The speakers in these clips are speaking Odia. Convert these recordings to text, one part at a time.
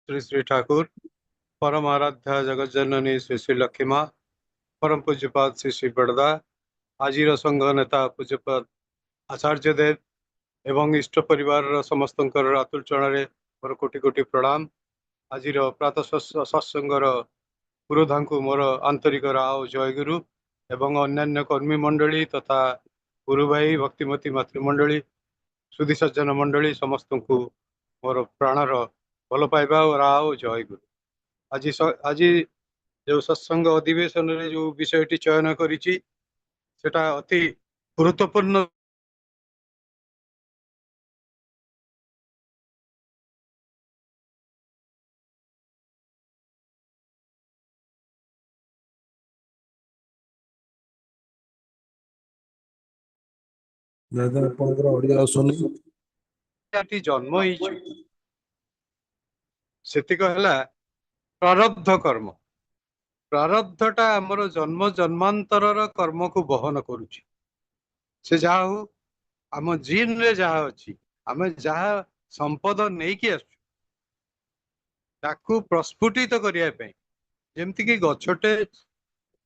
श्री श्री ठाकुर, परम आराध्या जगत जननी श्री श्री लक्ष्मी माँ, परम पूज्यपाद श्री श्री बड़दा, आजिर संघ नेता पूज्यपाद आचार्य देव एवं इष्ट परिवार समस्त अतुल चरण मोर कोटि कोटि प्रणाम। आजिर प्रातः सत्संगर पुरोधा को मोर आंतरिक राव जयगुरु एवं अन्यान्य कर्मी मंडली तथा गुरु भाई भक्तिमती मातृमंडली सुधी सज्जन मंडली समस्त को मोर प्राणर भल पाइबा और राव जयगुरु। आज जो सत्संग अधिवेशन रे जो विषयटी चयन करिछि सेटा अति गुरुत्वपूर्ण। जन्म होइछु सेतिक हला प्रारब्ध कर्म। प्रारब्धटा आमर जन्म जन्मांतरर कर्म को बहन करुछि। से जहा हो आम जीन रे जहा अछि आमे जहा संपद नहीं कि आसु ताकू प्रस्फुटित करिया पे जेमति कि गछटे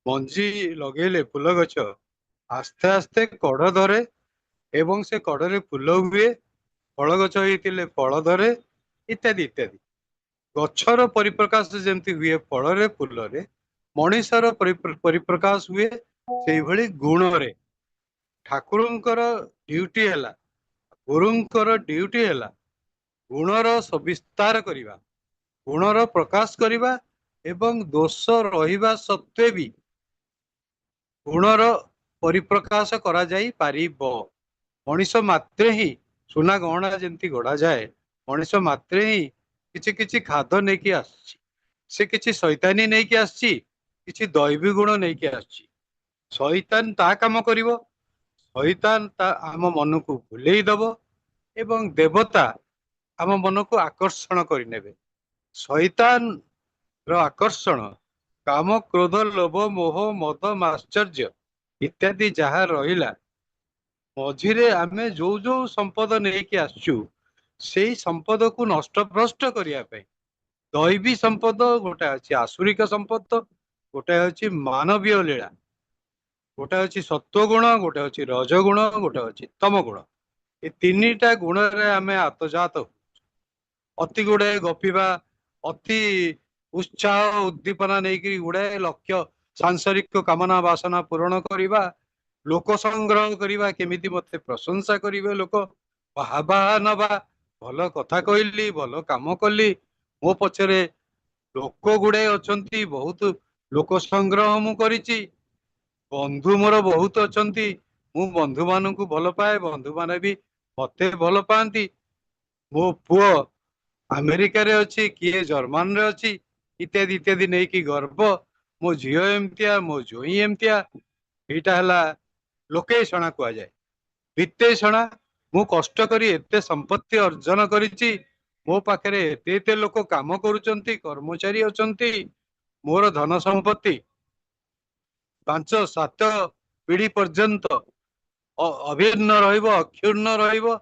मंजी लगेले फूल गछ आस्ते आस्ते कड़ धरे एवं से कड़े फूल हुए, फल गछ होइतिले फल धरे इत्यादि इत्यादि। गछर परिप्रकाश जेमति हुए फल रे फूल रे मनीषर परिप्रकाश हुए से भली गुण रे। ठाकुरंकर ड्यूटी हैला, गुरुंकर ड्यूटी हैला गुणर सविस्तार करिबा, गुणर प्रकाश करिबा एवं दोष रहिबा सत्वे भी गुणर परिप्रकाश करा जाई पारिबो। मनीष मात्रे ही सुना गहना जेमती गढ़ा जाए, मनीष मात्रे ही किछि किछि खाद नहीं कि आछि, से किछि शैतानी नहीं कि आछि, किछि दैवी गुण नहीं कि आछि। शैतान ता काम करिवो, शैतान ता आम मन को भुलेई दबो एवं देवता आम मन को आकर्षण करि नेबे। शैतान रो आकर्षण काम क्रोध लोभ मोह मद माश्चर्य इत्यादि जहाँ रहिला मझिरे आमे जो जो संपद नहीं कि आसु से संपद को नष्ट भ्रष्ट करिया पे दैवी संपद गोटे अच्छी आसुरिक संपद, गोटे अच्छी मानवीय लीला, गोटे अच्छी सत्वगुण, गोटे अच्छी रजगुण, गोटे अच्छी तम गुण। ये तीनटा गुण रे आमे आत्मजात हो अति गुड़े गपिबा, अति उत्साह उद्दीपना नहीं गुड़ाए लक्ष्य सांसारिक कामना वासना पूरण करवा, लोक संग्रह करवा, केमिति मते प्रशंसा करिवे लोक, बाहा नवा, भल कथा कहली, भल काम कली, मो पछरे लोक गुड़ाए अछंती, बहुत लोक संग्रह मु करिछि, बंधु मोर बहुत अछंती, मु बंधु मानकु भल पाए, बंधु माने भी मते भल पांती। मो पुओ अमेरिका रे अच्छी, किए जर्मन रे अच्छी इत्यादि इत्यादि नहीं कि गर्व, मो झील एमतिया, मो जोई एमतिया, यहाँ है लोकेषणा कह जाए वित्तेषणा। मु कष्ट करी एते संपत्ति अर्जन करिछि, मो पाखरे एते एते लोक काम करुचंती, कर्मचारी अछंती, मोर धन संपत्ति 5-7 पीढ़ी पर्यंत अभिन्न रहिबो, अक्षुण्ण रहिबो।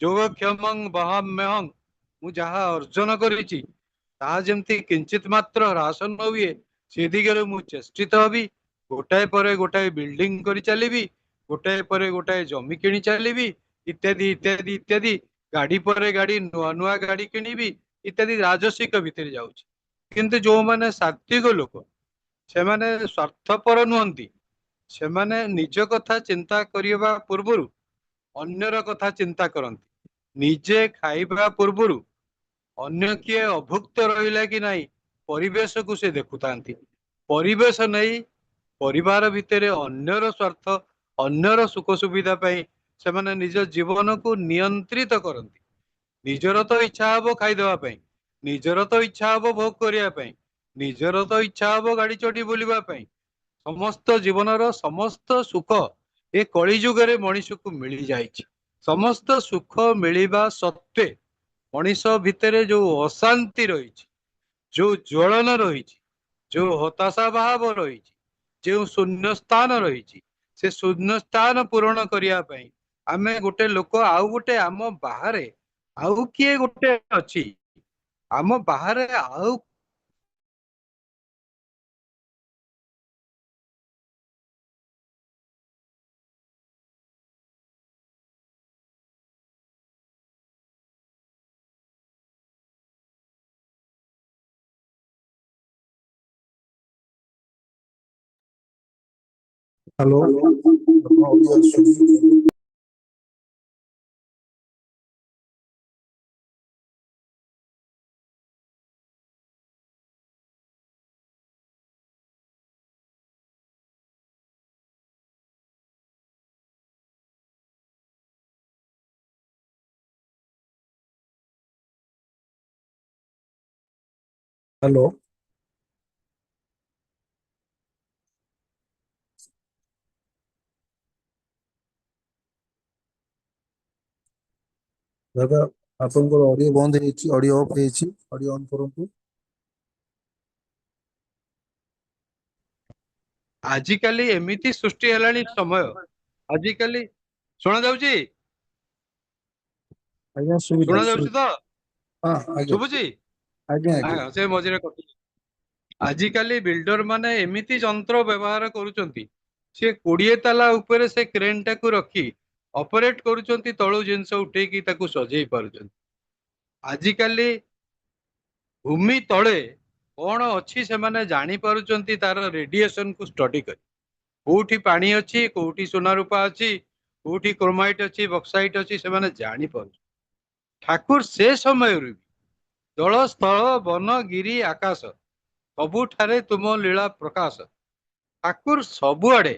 योगक्षेमं वहाम्यहं, मु जहा अर्जन करिछि ताहा जेमती किंचित मात्र ह्रास न हुए से दिगरे मु चेष्टित हबी। गोटाए परे गोटाए बिल्डिंग करी चलीबी, गोटाए परे गोटाए जमी किणी चलीबी इत्यादि इत्यादि इत्यादि। गाड़ी परे गाड़ी नुआ नुआ गाड़ी किणीबी इत्यादि राजसिक भितर जाउछि। किंतु जो माने सात्विक लोक से माने स्वार्थपर नुहंती, से माने निज कथा चिंता करिबा पूर्वरु अन्यर कथा चिंता करंती। निजे खाइबा पूर्वरु अन्य किए अभुक्त रहिला कि नहीं परिवेश को से देखुता। परिवेश नहीं परिवार भितर अन्यर स्वार्थ, अन्यर सुख सुविधा पाई से माने निज जीवन को नियंत्रित करती। निजर तो इच्छा हम खाईदेवा, निजर तो इच्छा हम भोग करने, निजर तो इच्छा हम गाड़ी चढ़ी बुलवाई। समस्त जीवनर समस्त सुख ए कलिजुगे मनीष को मिल जाए। समस्त सुख मिलवा सत्वे मनीष भितर जो अशांति रही, जो ज्वलन रही, जो हताशा भाव रही, जो शून्य स्थान रही, से शून्य स्थान पूरण करने आमे गोटे लोक आउ गोटे आम बाहर आउ किए गोटे अच्छी ଆମ ବାହାରେ ଆଉ हेलो। ଆପଣ ଓଡ଼ିଆ ଶୁଣୁଛନ୍ତି? हेलो। ଦାଦା ଆପଣଙ୍କର ଅଡିଓ ବନ୍ଦ ହେଇଛି, ଅଡିଓ ଅଫ୍ ହେଇଛି, ଅଡିଓ ଅନ୍ କରନ୍ତୁ। ଆଜିକାଲି ଏମିତି ସୃଷ୍ଟି ହେଲାଣି ସମୟ। ଆଜିକାଲି ଶୁଣା ଯାଉଛି? ଆଜ୍ଞା ସୁବିଧା ଶୁଣା ଯାଉଛି ତ? ସୁବିଧା। ହଁ ଆଜ୍ଞା ଶୁଭୁଛି? ଆଜ୍ଞା ଆଜ୍ଞା। ସେ ମଝିରେ କଟି ଆଜିକାଲି ବିଲ୍ଡର ମାନେ ଏମିତି ଯନ୍ତ୍ର ବ୍ୟବହାର କରୁଛନ୍ତି, ସେ 20 ତାଲା ଉପରେ ସେ କ୍ରେନ୍ ଟାକୁ ରଖି ଅପରେଟ କରୁଛନ୍ତି, ତଳୁ ଜିନିଷ ଉଠେଇକି ତାକୁ ସଜେଇ ପାରୁଛନ୍ତି। ଆଜିକାଲି ଭୂମି ତଳେ କଣ ଅଛି ସେମାନେ ଜାଣିପାରୁଛନ୍ତି, ତାର ରେଡିଏସନ କୁ ଷ୍ଟଡି କରି। କୋଉଠି ପାଣି ଅଛି, କୋଉଠି ସୁନା ରୂପା ଅଛି, କୋଉଠି କ୍ରୋମାଇଟ ଅଛି, ବକ୍ସାଇଟ ଅଛି, ସେମାନେ ଜାଣିପାରୁଛନ୍ତି। ଠାକୁର ସେ ସମୟରୁ ବି ଜଳ ସ୍ଥଳ ବନ ଗିରି ଆକାଶ ସବୁଠାରେ ତୁମ ଲୀଳା ପ୍ରକାଶ। ଠାକୁର ସବୁଆଡେ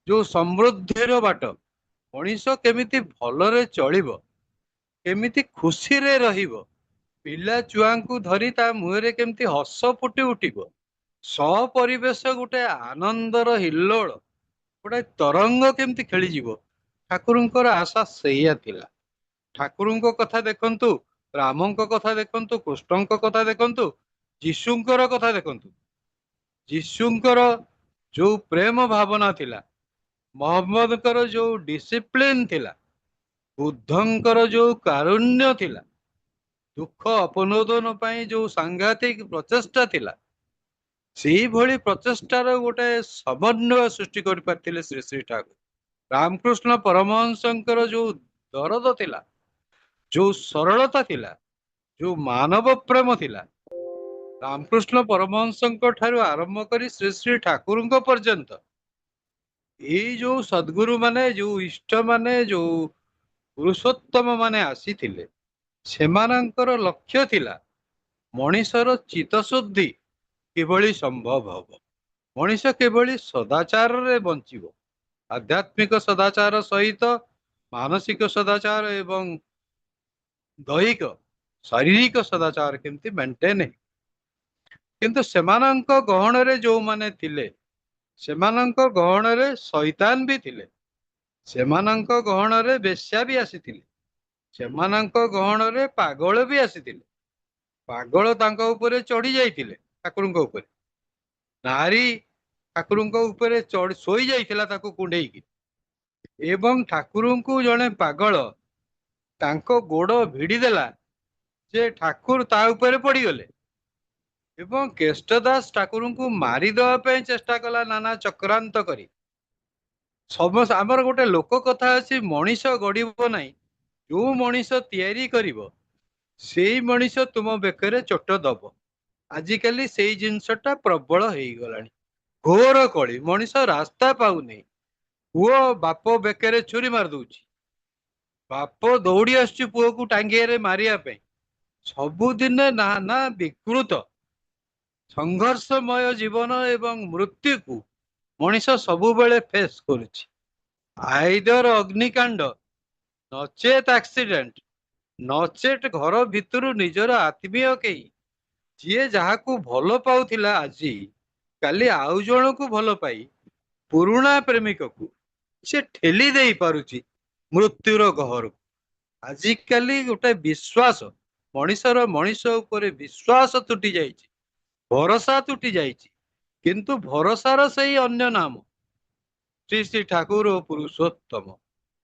ଯୋଉ ସମୃଦ୍ଧିର ବାଟ, ମଣିଷ କେମିତି ଭଲରେ ଚଳିବ, କେମିତି ଖୁସିରେ ରହିବ, ପିଲା ଛୁଆଙ୍କୁ ଧରି ତା ମୁହଁରେ କେମିତି ହସ ଫୁଟି ଉଠିବ, ସପରିବେଶ ଗୋଟେ ଆନନ୍ଦର ହିଲ୍ଲୋଳ, ଗୋଟେ ତରଙ୍ଗ କେମିତି ଖେଳିଯିବ, ଠାକୁରଙ୍କର ଆଶା ସେଇଆ ଥିଲା। ଠାକୁରଙ୍କ କଥା ଦେଖନ୍ତୁ, ରାମଙ୍କ କଥା ଦେଖନ୍ତୁ, କୃଷ୍ଣଙ୍କ କଥା ଦେଖନ୍ତୁ, ଯୀଶୁଙ୍କର କଥା ଦେଖନ୍ତୁ। ଯୀଶୁଙ୍କର ଯୋଉ ପ୍ରେମ ଭାବନା ଥିଲା, ମହମ୍ମଦଙ୍କର ଯୋଉ ଡିସିପ୍ଲିନ ଥିଲା, ବୁଦ୍ଧଙ୍କର ଯୋଉ କାରୁଣ୍ୟ ଥିଲା, ଦୁଃଖ ଅପନୋଦନ ପାଇଁ ଯୋଉ ସାଂଘାତିକ ପ୍ରଚେଷ୍ଟା ଥିଲା, ସେଇଭଳି ପ୍ରଚେଷ୍ଟାର ଗୋଟେ ସମନ୍ୱୟ ସୃଷ୍ଟି କରିପାରିଥିଲେ ଶ୍ରୀ ଶ୍ରୀ ଠାକୁର। ରାମକୃଷ୍ଣ ପରମହଂସଙ୍କର ଯୋଉ ଦରଦ ଥିଲା, ଯୋଉ ସରଳତା ଥିଲା, ଯୋଉ ମାନବ ପ୍ରେମ ଥିଲା, ରାମକୃଷ୍ଣ ପରମହଂସଙ୍କ ଠାରୁ ଆରମ୍ଭ କରି ଶ୍ରୀ ଶ୍ରୀ ଠାକୁରଙ୍କ ପର୍ଯ୍ୟନ୍ତ, ଏଇ ଯୋଉ ସଦ୍ଗୁରୁ ମାନେ, ଯୋଉ ଇଷ୍ଟ ମାନେ, ଯୋଉ ପୁରୁଷୋତ୍ତମ ମାନେ ଆସିଥିଲେ, ସେମାନଙ୍କର ଲକ୍ଷ୍ୟ ଥିଲା ମଣିଷର ଚିତ୍ତଶୁଦ୍ଧି କିଭଳି ସମ୍ଭବ ହବ, ମଣିଷ କିଭଳି ସଦାଚାରରେ ବଞ୍ଚିବ, ଆଧ୍ୟାତ୍ମିକ ସଦାଚାର ସହିତ ମାନସିକ ସଦାଚାର ଏବଂ ଦୈହିକ ଶାରୀରିକ ସଦାଚାର କେମିତି ମେଣ୍ଟେନ। କିନ୍ତୁ ସେମାନଙ୍କ ଗହଣରେ ଯୋଉମାନେ ଥିଲେ, ସେମାନଙ୍କ ଗହଣରେ ଶୈତାନ ବି ଥିଲେ, ସେମାନଙ୍କ ଗହଣରେ ବେଶ୍ୟା ବି ଆସିଥିଲେ, ସେମାନଙ୍କ ଗହଣରେ ପାଗଳ ବି ଆସିଥିଲେ। ପାଗଳ ତାଙ୍କ ଉପରେ ଚଢି ଯାଇଥିଲେ, ଠାକୁରଙ୍କ ଉପରେ। ନାରୀ ଠାକୁରଙ୍କ ଉପରେ ଶୋଇ ଯାଇଥିଲା ତାକୁ କୁଣ୍ଡେଇକି, ଏବଂ ଠାକୁରଙ୍କୁ ଜଣେ ପାଗଳ ତାଙ୍କ ଗୋଡ ଭିଡି ଦେଲା ଯେ ଠାକୁର ତା ଉପରେ ପଡିଗଲେ, ଏବଂ କେଷ୍ଟ ଦାସ ଠାକୁରଙ୍କୁ ମାରିଦବା ପାଇଁ ଚେଷ୍ଟା କଲା ନାନା ଚକ୍ରାନ୍ତ କରି। ସମସ୍ତ ଆମର ଗୋଟେ ଲୋକ କଥା ଅଛି, ମଣିଷ ଗଢିବ ନାହିଁ, ଯୋଉ ମଣିଷ ତିଆରି କରିବ ସେଇ ମଣିଷ ତୁମ ବେକରେ ଚୋଟ ଦବ। ଆଜିକାଲି ସେଇ ଜିନିଷଟା ପ୍ରବଳ ହେଇଗଲାଣି। ଘୋର କଳି, ମଣିଷ ରାସ୍ତା ପାଉନି। ପୁଅ ବାପ ବେକରେ ଛୁରୀ ମାରି ଦଉଛି, ବାପ ଦୌଡି ଆସୁଛି ପୁଅକୁ ଟାଙ୍ଗିଆରେ ମାରିବା ପାଇଁ। ସବୁଦିନେ ନା ବିକୃତ ସଂଘର୍ଷମୟ ଜୀବନ ଏବଂ ମୃତ୍ୟୁକୁ ମଣିଷ ସବୁବେଳେ ଫେସ୍ କରୁଛି। ଆଇଦର ଅଗ୍ନିକାଣ୍ଡ, ନଚେତ ଆକ୍ସିଡେଣ୍ଟ, ନଚେତ ଘର ଭିତରୁ ନିଜର ଆତ୍ମୀୟ କେହି, ଯିଏ ଯାହାକୁ ଭଲ ପାଉଥିଲା ଆଜି କାଲି ଆଉ ଜଣକୁ ଭଲ ପାଇ, ପୁରୁଣା ପ୍ରେମିକକୁ ସେ ଠେଲି ଦେଇ ପାରୁଛି ମୃତ୍ୟୁର ଗହରକୁ। ଆଜିକାଲି ଗୋଟେ ବିଶ୍ୱାସ, ମଣିଷ ଉପରେ ବିଶ୍ୱାସ ତୁଟି ଯାଇଛି, ଭରସା ତୁଟି ଯାଇଛି। କିନ୍ତୁ ଭରସାର ସେଇ ଅନ୍ୟ ନାମ ଶ୍ରୀ ଶ୍ରୀ ଠାକୁର ଓ ପୁରୁଷୋତ୍ତମ।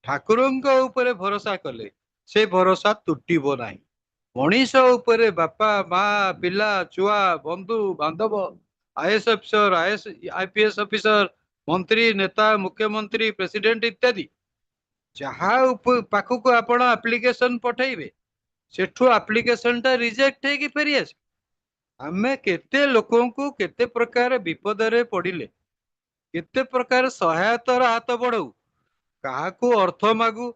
ଠାକୁରଙ୍କ ଉପରେ ଭରସା କଲେ ସେ ଭରସା ତୁଟିବ ନାହିଁ। ମଣିଷ ଉପରେ ବାପା ମା ପିଲା ଛୁଆ ବନ୍ଧୁ ବାନ୍ଧବ ଆଇଏସ୍ ଅଫିସର ଆଇପିଏସ୍ ଅଫିସର ମନ୍ତ୍ରୀ ନେତା ମୁଖ୍ୟମନ୍ତ୍ରୀ ପ୍ରେସିଡେଣ୍ଟ ଇତ୍ୟାଦି ଯାହା ପାଖକୁ ଆପଣ ଆପ୍ଲିକେସନ ପଠେଇବେ ସେଠୁ ଆପ୍ଲିକେସନ ଟା ରିଜେକ୍ଟ ହେଇକି ଫେରିଆସେ। ଆମେ କେତେ ଲୋକଙ୍କୁ କେତେ ପ୍ରକାର ବିପଦରେ ପଡିଲେ କେତେ ପ୍ରକାର ସହାୟତାର ହାତ ବଢାଉ, କାହାକୁ ଅର୍ଥ ମାଗୁ,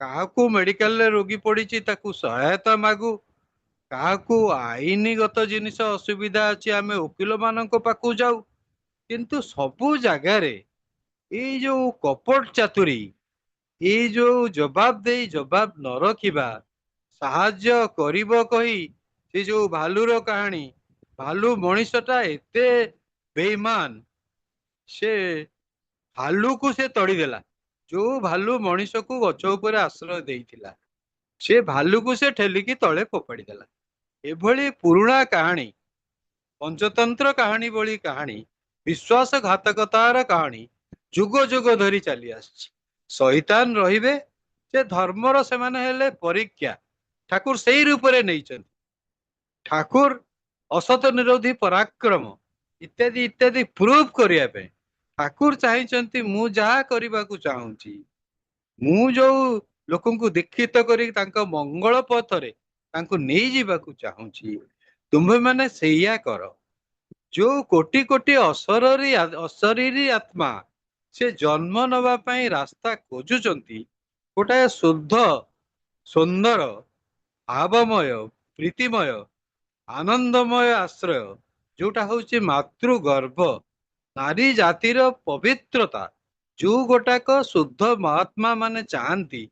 କାହାକୁ ମେଡିକାଲରେ ରୋଗୀ ପଡିଛି ତାକୁ ସହାୟତା ମାଗୁ, କାହାକୁ ଆଇନଗତ ଜିନିଷ ଅସୁବିଧା ଅଛି ଆମେ ଓକିଲ ମାନଙ୍କ ପାଖକୁ ଯାଉ। କିନ୍ତୁ ସବୁ ଜାଗାରେ ଏଇ ଯୋଉ କପଟ ଚାତୁରୀ, ଏଇ ଯୋଉ ଜବାବ ଦେଇ ଜବାବ ନ ରଖିବା, ସାହାଯ୍ୟ କରିବ କହି ସେ ଯୋଉ ଭାଲୁର କାହାଣୀ, ଭାଲୁ ମଣିଷଟା ଏତେ ବେଇମାନ, ସେ ଭାଲୁକୁ ସେ ତଡ଼ିଦେଲା। ଯୋଉ ଭାଲୁ ମଣିଷକୁ ଗଛ ଉପରେ ଆଶ୍ରୟ ଦେଇଥିଲା ସେ ଭାଲୁକୁ ସେ ଠେଲିକି ତଳେ ଫୋପାଡ଼ି ଦେଲା। ଏଭଳି ପୁରୁଣା କାହାଣୀ, ପଞ୍ଚତନ୍ତ୍ର କାହାଣୀ ଭଳି କାହାଣୀ, ବିଶ୍ୱାସଘାତକତାର କାହାଣୀ ଯୁଗ ଯୁଗ ଧରି ଚାଲି ଆସିଛି। ଶଇତାନ ରହିବେ, ସେ ଧର୍ମର ସେମାନେ ହେଲେ ପରୀକ୍ଷା। ଠାକୁର ସେଇ ରୂପରେ ନେଇଛନ୍ତି। ଠାକୁର ଅସତ ନିରୋଧୀ ପରାକ୍ରମ ଇତ୍ୟାଦି ଇତ୍ୟାଦି ପ୍ରୁଭ କରିବା ପାଇଁ ଠାକୁର ଚାହିଁଛନ୍ତି ମୁଁ ଯାହା କରିବାକୁ ଚାହୁଁଛି, ମୁଁ ଯୋଉ ଲୋକଙ୍କୁ ଦୀକ୍ଷିତ କରି ତାଙ୍କ ମଙ୍ଗଳ ପଥରେ ତାଙ୍କୁ ନେଇଯିବାକୁ ଚାହୁଁଛି, ତୁମ୍ଭେମାନେ ସେଇଆ କର। ଯୋଉ କୋଟି କୋଟି ଅଶରୀରୀ ଆତ୍ମା ସେ ଜନ୍ମ ନେବା ପାଇଁ ରାସ୍ତା ଖୋଜୁଛନ୍ତି, ଗୋଟାଏ ଶୁଦ୍ଧ ସୁନ୍ଦର ଭାବମୟ ପ୍ରୀତିମୟ ଆନନ୍ଦମୟ ଆଶ୍ରୟ ଯୋଉଟା ହଉଛି ମାତୃ ଗର୍ଭ, ନାରୀ ଜାତିର ପବିତ୍ରତା, ଯୋଉ ଗୋଟାକ ଶୁଦ୍ଧ ମହାତ୍ମା ମାନେ ଚାହାନ୍ତି।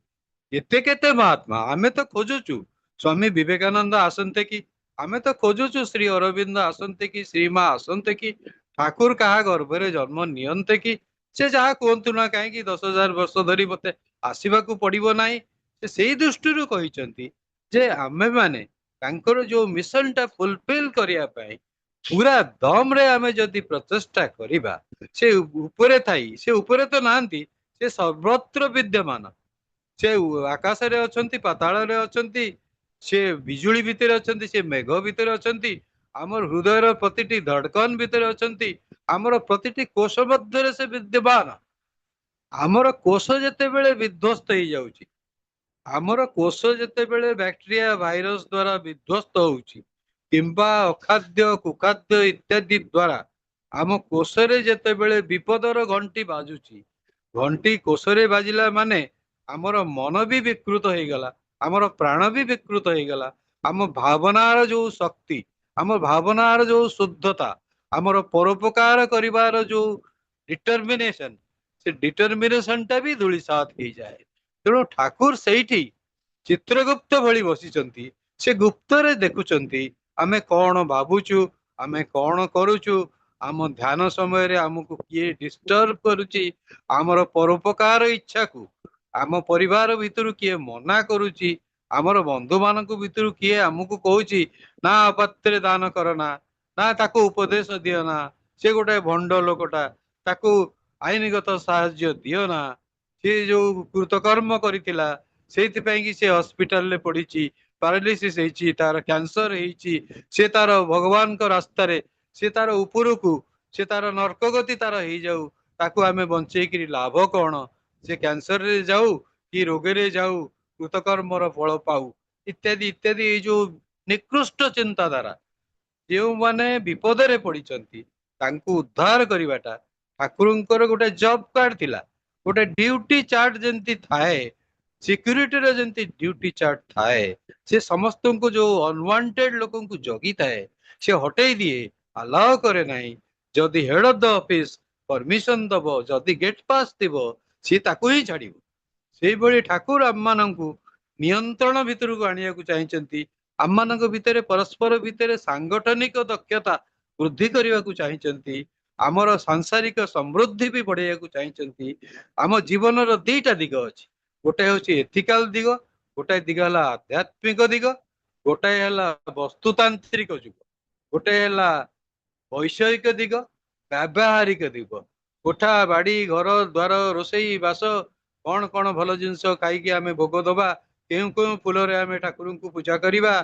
କେତେ କେତେ ମହାତ୍ମା ଆମେ ତ ଖୋଜୁଛୁ, ସ୍ୱାମୀ ବିବେକାନନ୍ଦ ଆସନ୍ତେ କି, ଆମେ ତ ଖୋଜୁଛୁ ଶ୍ରୀ ଅରବିନ୍ଦ ଆସନ୍ତେ କି, ଶ୍ରୀମା ଆସନ୍ତେ କି, ଠାକୁର କାହା ଗର୍ଭରେ ଜନ୍ମ ନିଅନ୍ତେ କି, ସେ ଯାହା କୁହନ୍ତୁ ନା କାହିଁକି 10,000 ବର୍ଷ ଧରି ମତେ ଆସିବାକୁ ପଡିବ ନାହିଁ। ସେ ସେଇ ଦୃଷ୍ଟିରୁ କହିଛନ୍ତି ଯେ ଆମେମାନେ ତାଙ୍କର ଯୋଉ ମିଶନ ଟା ଫୁଲଫିଲ କରିବା ପାଇଁ ପୁରା ଦମରେ ଆମେ ଯଦି ପ୍ରଚେଷ୍ଟା କରିବା, ସେ ଉପରେ ଥାଇ, ସେ ଉପରେ ତ ନାହାନ୍ତି, ସେ ସର୍ବତ୍ର ବିଦ୍ୟମାନ। ସେ ଆକାଶରେ ଅଛନ୍ତି, ପାତାଳରେ ଅଛନ୍ତି, ସେ ବିଜୁଳି ଭିତରେ ଅଛନ୍ତି, ସେ ମେଘ ଭିତରେ ଅଛନ୍ତି, ଆମର ହୃଦୟର ପ୍ରତିଟି ଧଡକନ ଭିତରେ ଅଛନ୍ତି, ଆମର ପ୍ରତିଟି କୋଷ ମଧ୍ୟରେ ସେ ବିଦ୍ୟମାନ। ଆମର କୋଷ ଯେତେବେଳେ ବିଧ୍ୱସ୍ତ ହେଇଯାଉଛି, ଆମର କୋଷ ଯେତେବେଳେ ବ୍ୟାକ୍ଟେରିଆ ଭାଇରସ ଦ୍ଵାରା ବିଧ୍ୱସ୍ତ ହଉଛି କିମ୍ବା ଅଖାଦ୍ୟ କୁଖାଦ୍ୟ ଇତ୍ୟାଦି ଦ୍ଵାରା ଆମ କୋଷରେ ଯେତେବେଳେ ବିପଦର ଘଣ୍ଟି ବାଜୁଛି, ଘଣ୍ଟି କୋଷରେ ବାଜିଲା ମାନେ ଆମର ମନ ବି ବିକୃତ ହେଇଗଲା, ଆମର ପ୍ରାଣ ବି ବିକୃତ ହେଇଗଲା। ଆମ ଭାବନାର ଯୋଉ ଶକ୍ତି, ଆମ ଭାବନାର ଯୋଉ ଶୁଦ୍ଧତା, ଆମର ପରୋପକାର କରିବାର ଯୋଉ ଡିଟରମିନେସନ, ସେ ଡିଟରମିନେସନ ଟା ବି ଧୂଳିସାତ ହେଇଯାଏ। ତେଣୁ ଠାକୁର ସେଇଠି ଚିତ୍ରଗୁପ୍ତ ଭଳି ବସିଛନ୍ତି। ସେ ଗୁପ୍ତରେ ଦେଖୁଛନ୍ତି ଆମେ କଣ ଭାବୁଛୁ, ଆମେ କଣ କରୁଛୁ, ଆମ ଧ୍ୟାନ ସମୟରେ ଆମକୁ କିଏ ଡିଷ୍ଟର୍ବ କରୁଛି, ଆମର ପରୋପକାର ଇଚ୍ଛାକୁ ଆମ ପରିବାର ଭିତରୁ କିଏ ମନା କରୁଛି, ଆମର ବନ୍ଧୁ ମାନଙ୍କ ଭିତରୁ କିଏ ଆମକୁ କହୁଛି ନା ଅପାତ୍ରରେ ଦାନ କର ନା, ନା ତାକୁ ଉପଦେଶ ଦିଅ ନା, ସେ ଗୋଟେ ଭଣ୍ଡ ଲୋକଟା, ତାକୁ ଆଇନଗତ ସାହାଯ୍ୟ ଦିଅ ନା, ସେ ଯୋଉ କୃତକର୍ମ କରିଥିଲା ସେଇଥିପାଇଁ କି ସେ ହସ୍ପିଟାଲରେ ପଡିଛି, ପାରାଲିସିସ୍ ହେଇଛି, ତାର କ୍ୟାନ୍ସର ହେଇଛି, ସେ ତାର ଭଗବାନଙ୍କ ରାସ୍ତାରେ, ସେ ତାର ଉପରକୁ, ସେ ତାର ନର୍କଗତି ତାର ହେଇଯାଉ, ତାକୁ ଆମେ ବଞ୍ଚେଇକିରି ଲାଭ କଣ? ସେ କ୍ୟାନ୍ସରରେ ଯାଉ କି ରୋଗରେ ଯାଉ, କୃତକର୍ମର ଫଳ ପାଉ, ଇତ୍ୟାଦି ଇତ୍ୟାଦି। ଏଇ ଯୋଉ ନିକୃଷ୍ଟ ଚିନ୍ତାଧାରା, ଯେଉଁମାନେ ବିପଦରେ ପଡିଛନ୍ତି ତାଙ୍କୁ ଉଦ୍ଧାର କରିବାଟା ଠାକୁରଙ୍କର ଗୋଟେ ଜବ କାର୍ଡ ଥିଲା, ଗୋଟେ ଡ୍ୟୁଟି ଚାର୍ଟ ଯେମିତି ଥାଏ, ସିକ୍ୟୁରିଟିର ଯେମିତି ଡ୍ୟୁଟି ଚାର୍ଟ ଥାଏ, ସେ ସମସ୍ତଙ୍କୁ ଯୋଉ ଅନୱାଣ୍ଟେଡ ଲୋକଙ୍କୁ ଜଗିଥାଏ ସେ ହଟେଇ ଦିଏ, ଆଲାଓ କରେ ନାହିଁ। ଯଦି head of the office permission ଦବ, ଯଦି ଗେଟ ପାସ୍ ଥିବ, ସିଏ ତାକୁ ହିଁ ଛାଡିବ। ସେଇଭଳି ଠାକୁର ଆମମାନଙ୍କୁ ନିୟନ୍ତ୍ରଣ ଭିତରକୁ ଆଣିବାକୁ ଚାହିଁଛନ୍ତି। ଆମମାନଙ୍କ ଭିତରେ ପରସ୍ପର ଭିତରେ ସାଂଗଠନିକ ଦକ୍ଷତା ବୃଦ୍ଧି କରିବାକୁ ଚାହିଁଛନ୍ତି। ଆମର ସାଂସାରିକ ସମୃଦ୍ଧି ବି ବଢେଇବାକୁ ଚାହିଁଛନ୍ତି। ଆମ ଜୀବନର ଦିଟା ଦିଗ ଅଛି, ଗୋଟେ ହଉଛି ଏଥିକାଲ ଦିଗ, ଗୋଟାଏ ଦିଗ ହେଲା ଆଧ୍ୟାତ୍ମିକ ଦିଗ, ଗୋଟାଏ ହେଲା ବସ୍ତୁତାନ୍ତ୍ରିକ ଯୁଗ, ଗୋଟେ ହେଲା ବୈଷୟିକ ଦିଗ, ବ୍ୟାବହାରିକ ଦିଗ। କୋଠା ବାଡି ଘର ଦ୍ୱାର ରୋଷେଇ ବାସ, କଣ କଣ ଭଲ ଜିନିଷ ଖାଇକି ଆମେ ଭୋଗ ଦବା, କେଉଁ କେଉଁ ଫୁଲରେ ଆମେ ଠାକୁରଙ୍କୁ ପୂଜା କରିବା,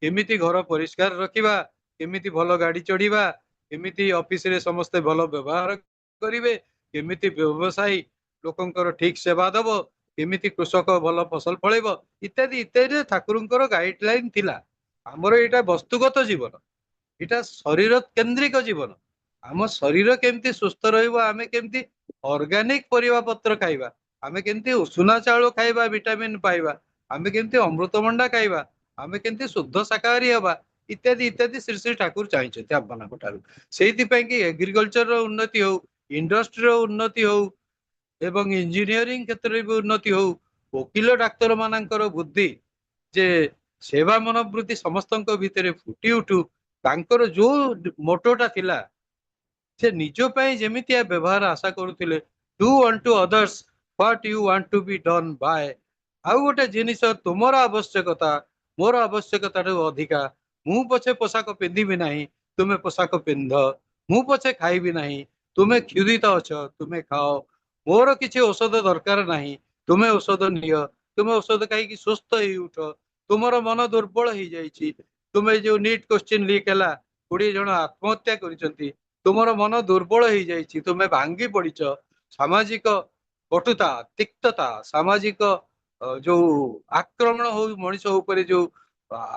केमिति घर परिष्कार रखिबा, केमिति भल गाड़ी चढ़िबा, केमिति ऑफिस रे समस्ते भल व्यवहार करिवे, केमिति व्यवसायी लोकंकर ठीक सेवा दबो, केमिति कृषक भल फसल फळेब, इत्यादि इत्यादि ठाकुरंकर गाइडलाइन थिला। हमर एटा वस्तुगत जीवन, एटा शरीर केंद्रिक जीवन। आम शरीर केमती सुस्थ रहिबो, आमे केमती ऑर्गेनिक परिबा पत्र खाइबा, आमे केमती उषुना चाउल खाइबा, विटामिन पाइबा, आमे केमती अमृतभंडा खाइबा, आमे केमती शुद्ध शाकाहारी हबा, इत्यादि इत्यादि श्री श्री ठाकुर चाहिए आपको ठाରୁ ସେଇଥିପାଇଁ କି एग्रीकल्चर ର ଉନ୍ନତି ହଉ, इंडस्ट्री ର ଉନ୍ନତି ହଉ ଏବଂ इंजीनियरिंग क्षेत्र ରେ ବି ଉନ୍ନତି ହଉ, वकील डाक्तर मानकर बुद्धि जे सेवा मनोवृत्ति समस्तଙ୍କ ଭିତରେ ଫୁଟି ଉଠୁ, ତାଙ୍କର ଯୋଉ ମୋଟୋଟା ଥିଲା से निज ପାଇଁ ଯେମିତିଆ ବ୍ୟବହାର ଆଶା କରୁଥିଲେ, ଡୁ unto others what you want to be done by। ଆଉ ଗୋଟେ ଜିନିଷ, ତୁମର ଆବଶ୍ୟକତା ମୋର ଆବଶ୍ୟକତାଠୁ ଅଧିକା, ମୁଁ ପଛେ ପୋଷାକ ପିନ୍ଧିବି ନାହିଁ, ତୁମେ ପୋଷାକ ପିନ୍ଧ, ମୁଁ ପଛେ ଖାଇବି ନାହିଁ, ତୁମେ କ୍ଷୁଧିତ ଅଛ, ତୁମେ ଖାଅ, ମୋର କିଛି ଔଷଧ ଦରକାର ନାହିଁ, ତୁମେ ଔଷଧ ନିଅ, ତୁମେ ଔଷଧ ଖାଇକି ସୁସ୍ଥ ହେଇ ଉଠ, ତୁମର ମନ ଦୁର୍ବଳ ହେଇଯାଇଛି, ତୁମେ ଯୋଉ ନିଟ୍ କ୍ୱେଶ୍ଚିନ୍ ଲିକ୍ ହେଲା, 20 ଜଣ ଆତ୍ମହତ୍ୟା କରିଛନ୍ତି, ତୁମର ମନ ଦୁର୍ବଳ ହେଇଯାଇଛି, ତୁମେ ଭାଙ୍ଗି ପଡିଛ, ସାମାଜିକ କଟୁତା, ତିକ୍ତତା, ସାମାଜିକ ଯୋଉ ଆକ୍ରମଣ ହଉ, ମଣିଷ ଉପରେ ଯୋଉ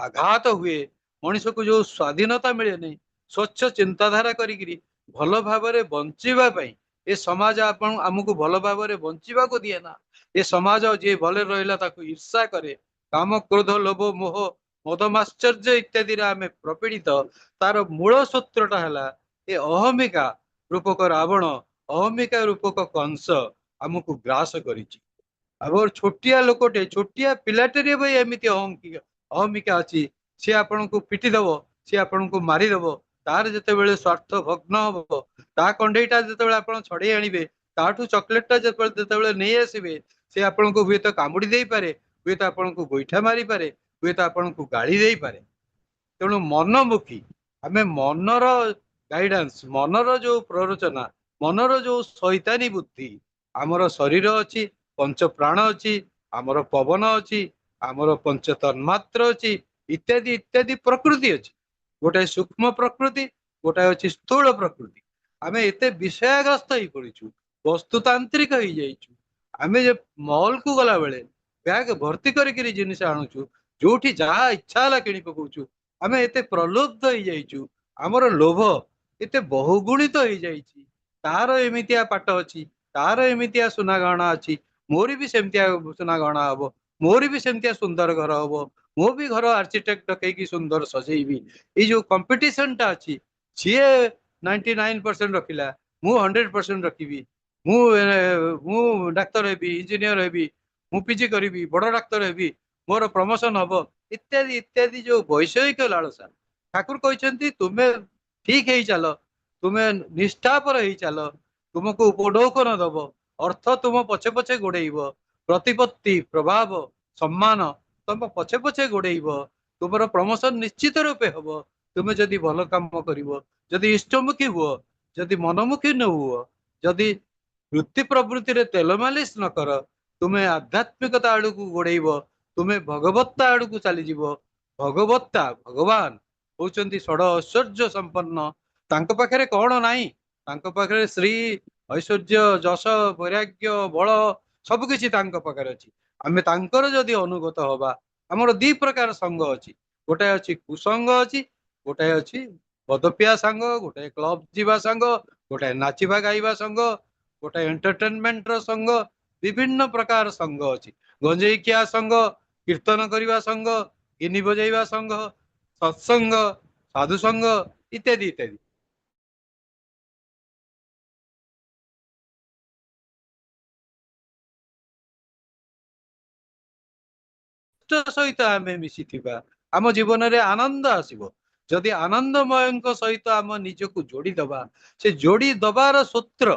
ଆଘାତ ହୁଏ, ମଣିଷକୁ ଯୋଉ ସ୍ୱାଧୀନତା ମିଳେନି, ସ୍ୱଚ୍ଛ ଚିନ୍ତାଧାରା କରିକିରି ଭଲ ଭାବରେ ବଞ୍ଚିବା ପାଇଁ ଏ ସମାଜ ଆମକୁ ଭଲ ଭାବରେ ବଞ୍ଚିବାକୁ ଦିଏ ନା। ଏ ସମାଜ ଯିଏ ଭଲରେ ରହିଲା ତାକୁ ଈର୍ଷା କରେ, କାମ କ୍ରୋଧ ଲୋଭ ମୋହ ମଦ ମାଶ୍ଚର୍ଯ୍ୟ ଇତ୍ୟାଦିରେ ଆମେ ପ୍ରପୀଡ଼ିତ। ତାର ମୂଳ ସୂତ୍ରଟା ହେଲା ଏ ଅହମିକା ରୂପକ ରାବଣ, ଅହମିକା ରୂପକ କଂସ ଆମକୁ ଗ୍ରାସ କରିଛି। ଆମର ଛୋଟିଆ ଲୋକଟେ, ଛୋଟିଆ ପିଲାଟେ ଭାଇ ଏମିତି ଅହମିକା ଅଛି, ସେ ଆପଣଙ୍କୁ ପିଟି ଦବ, ସେ ଆପଣଙ୍କୁ ମାରିଦବ। ତାର ଯେତେବେଳେ ସ୍ୱାର୍ଥ ଭଗ୍ନ ହବ, ତା କଣ୍ଢେଇଟା ଯେତେବେଳେ ଆପଣ ଛଡେଇ ଆଣିବେ, ତାଠୁ ଚକୋଲେଟ ଟା ଯେତେବେଳେ ନେଇ ଆସିବେ, ସେ ଆପଣଙ୍କୁ ହୁଏତ କାମୁଡି ଦେଇପାରେ, ହୁଏତ ଆପଣଙ୍କୁ ଗୋଇଠା ମାରିପାରେ, ହୁଏତ ଆପଣଙ୍କୁ ଗାଳି ଦେଇପାରେ। ତେଣୁ ମନମୁଖୀ, ଆମେ ମନର ଗାଇଡାନ୍ସ, ମନର ଯୋଉ ପ୍ରରୋଚନା, ମନର ଯୋଉ ଶୈତାନୀ ବୁଦ୍ଧି, ଆମର ଶରୀର ଅଛି, ପଞ୍ଚ ପ୍ରାଣ ଅଛି, ଆମର ପବନ ଅଛି, ଆମର ପଞ୍ଚ ତନ୍ମାତ୍ର ଅଛି, ଇତ୍ୟାଦି ଇତ୍ୟାଦି ପ୍ରକୃତି ଅଛି। ଗୋଟାଏ ସୂକ୍ଷ୍ମ ପ୍ରକୃତି, ଗୋଟାଏ ଅଛି ସ୍ଥୂଳ ପ୍ରକୃତି। ଆମେ ଏତେ ବିଷୟାଗ୍ରସ୍ତ ହେଇ ପଡିଛୁ, ବସ୍ତୁତାନ୍ତ୍ରିକ ହେଇଯାଇଛୁ। ଆମେ ଯେ ମଲକୁ ଗଲା ବେଳେ ବ୍ୟାଗ ଭର୍ତ୍ତି କରିକିରି ଜିନିଷ ଆଣୁଛୁ, ଯୋଉଠି ଯାହା ଇଚ୍ଛା ହେଲା କିଣି ପକଉଛୁ। ଆମେ ଏତେ ପ୍ରଲୁବ୍ଧ ହେଇଯାଇଛୁ, ଆମର ଲୋଭ ଏତେ ବହୁଗୁଣିତ ହେଇଯାଇଛି। ତାର ଏମିତିଆ ପାଠ ଅଛି, ତାର ଏମିତିଆ ସୁନା ଗହଣା ଅଛି, ମୋର ବି ସେମିତିଆ ସୁନା ଗହଣା ହବ, ମୋର ବି ସେମିତିଆ ସୁନ୍ଦର ଘର ହବ, ମୁଁ ବି ଘର ଆର୍କିଟେକ୍ଟ ଡକେଇକି ସୁନ୍ଦର ସଜେଇବି। ଏଇ ଯୋଉ କମ୍ପିଟିସନ ଟା ଅଛି, ସିଏ 99% ରଖିଲା, ମୁଁ 100% ରଖିବି, ମୁଁ ମୁଁ ଡାକ୍ତର ହେବି, ଇଞ୍ଜିନିୟର ହେବି, ମୁଁ ପିଜି କରିବି, ବଡ ଡାକ୍ତର ହେବି, ମୋର ପ୍ରମୋସନ ହବ, ଇତ୍ୟାଦି ଇତ୍ୟାଦି ଯୋଉ ବୈଷୟିକ ଲାଳସା। ଠାକୁର କହିଛନ୍ତି ତୁମେ ଠିକ ହେଇ ଚାଲ, ତୁମେ ନିଷ୍ଠାପର ହେଇ ଚାଲ, ତୁମକୁ ଉପଢୌକନ ଦବ, ଅର୍ଥ ତୁମ ପଛେ ପଛେ ଗୋଡେଇବ, ପ୍ରତିପତ୍ତି ପ୍ରଭାବ ସମ୍ମାନ ତମ ପଛେ ପଛେ ଗୋଡେଇବ, ତୁମର ପ୍ରମୋସନ ନିଶ୍ଚିତ ରୂପେ ହବ, ତୁମେ ଯଦି ଭଲ କାମ କରିବ, ଯଦି ଇଷ୍ଟମୁଖୀ ହୁଅ, ଯଦି ମନମୁଖୀ ନ ହୁଅ, ଯଦି ବୃତ୍ତି ପ୍ରବୃତ୍ତିରେ ତେଲ ମାଲିସ ନ କର, ତୁମେ ଆଧ୍ୟାତ୍ମିକତା ଆଡକୁ ଗୋଡେଇବ, ତୁମେ ଭଗବତ୍ତା ଆଡକୁ ଚାଲିଯିବ। ଭଗବତ୍ତା, ଭଗବାନ ହଉଛନ୍ତି ଷଡ ଐଶ୍ୱର୍ଯ୍ୟ ସମ୍ପନ୍ନ। ତାଙ୍କ ପାଖରେ କଣ ନାହିଁ? ତାଙ୍କ ପାଖରେ ଶ୍ରୀ ଐଶ୍ୱର୍ଯ୍ୟ ଯଶ ବୈରାଗ୍ୟ ବଳ ସବୁ କିଛି ତାଙ୍କ ପାଖରେ ଅଛି। ଆମେ ତାଙ୍କର ଯଦି ଅନୁଗତ ହବା, ଆମର ଦି ପ୍ରକାର ସଙ୍ଗ ଅଛି, ଗୋଟାଏ ଅଛି କୁସଙ୍ଗ ଅଛି, ଗୋଟାଏ ଅଛି ବଦପିଆ ସାଙ୍ଗ, ଗୋଟାଏ କ୍ଲବ ଯିବା ସାଙ୍ଗ, ଗୋଟାଏ ନାଚିବା ଗାଇବା ସଙ୍ଗ, ଗୋଟାଏ ଏଣ୍ଟରଟେନମେଣ୍ଟ ର ସଙ୍ଗ, ବିଭିନ୍ନ ପ୍ରକାର ସଙ୍ଗ ଅଛି। ଗଞ୍ଜେଇଖିଆ ସଙ୍ଗ, କୀର୍ତ୍ତନ କରିବା ସଙ୍ଗ, ଗିନି ବଜେଇବା ସଙ୍ଗ, ସତ୍ସଙ୍ଗ, ସାଧୁ ସଙ୍ଗ, ଇତ୍ୟାଦି ଇତ୍ୟାଦି। ସହିତ ଆମେ ମିଶିଥିବା ଆମ ଜୀବନରେ ଆନନ୍ଦ ଆସିବ। ଯଦି ଆନନ୍ଦମୟଙ୍କ ସହିତ ଆମ ନିଜକୁ ଯୋଡିଦବା, ସେ ଯୋଡି ଦବାର ସୂତ୍ର,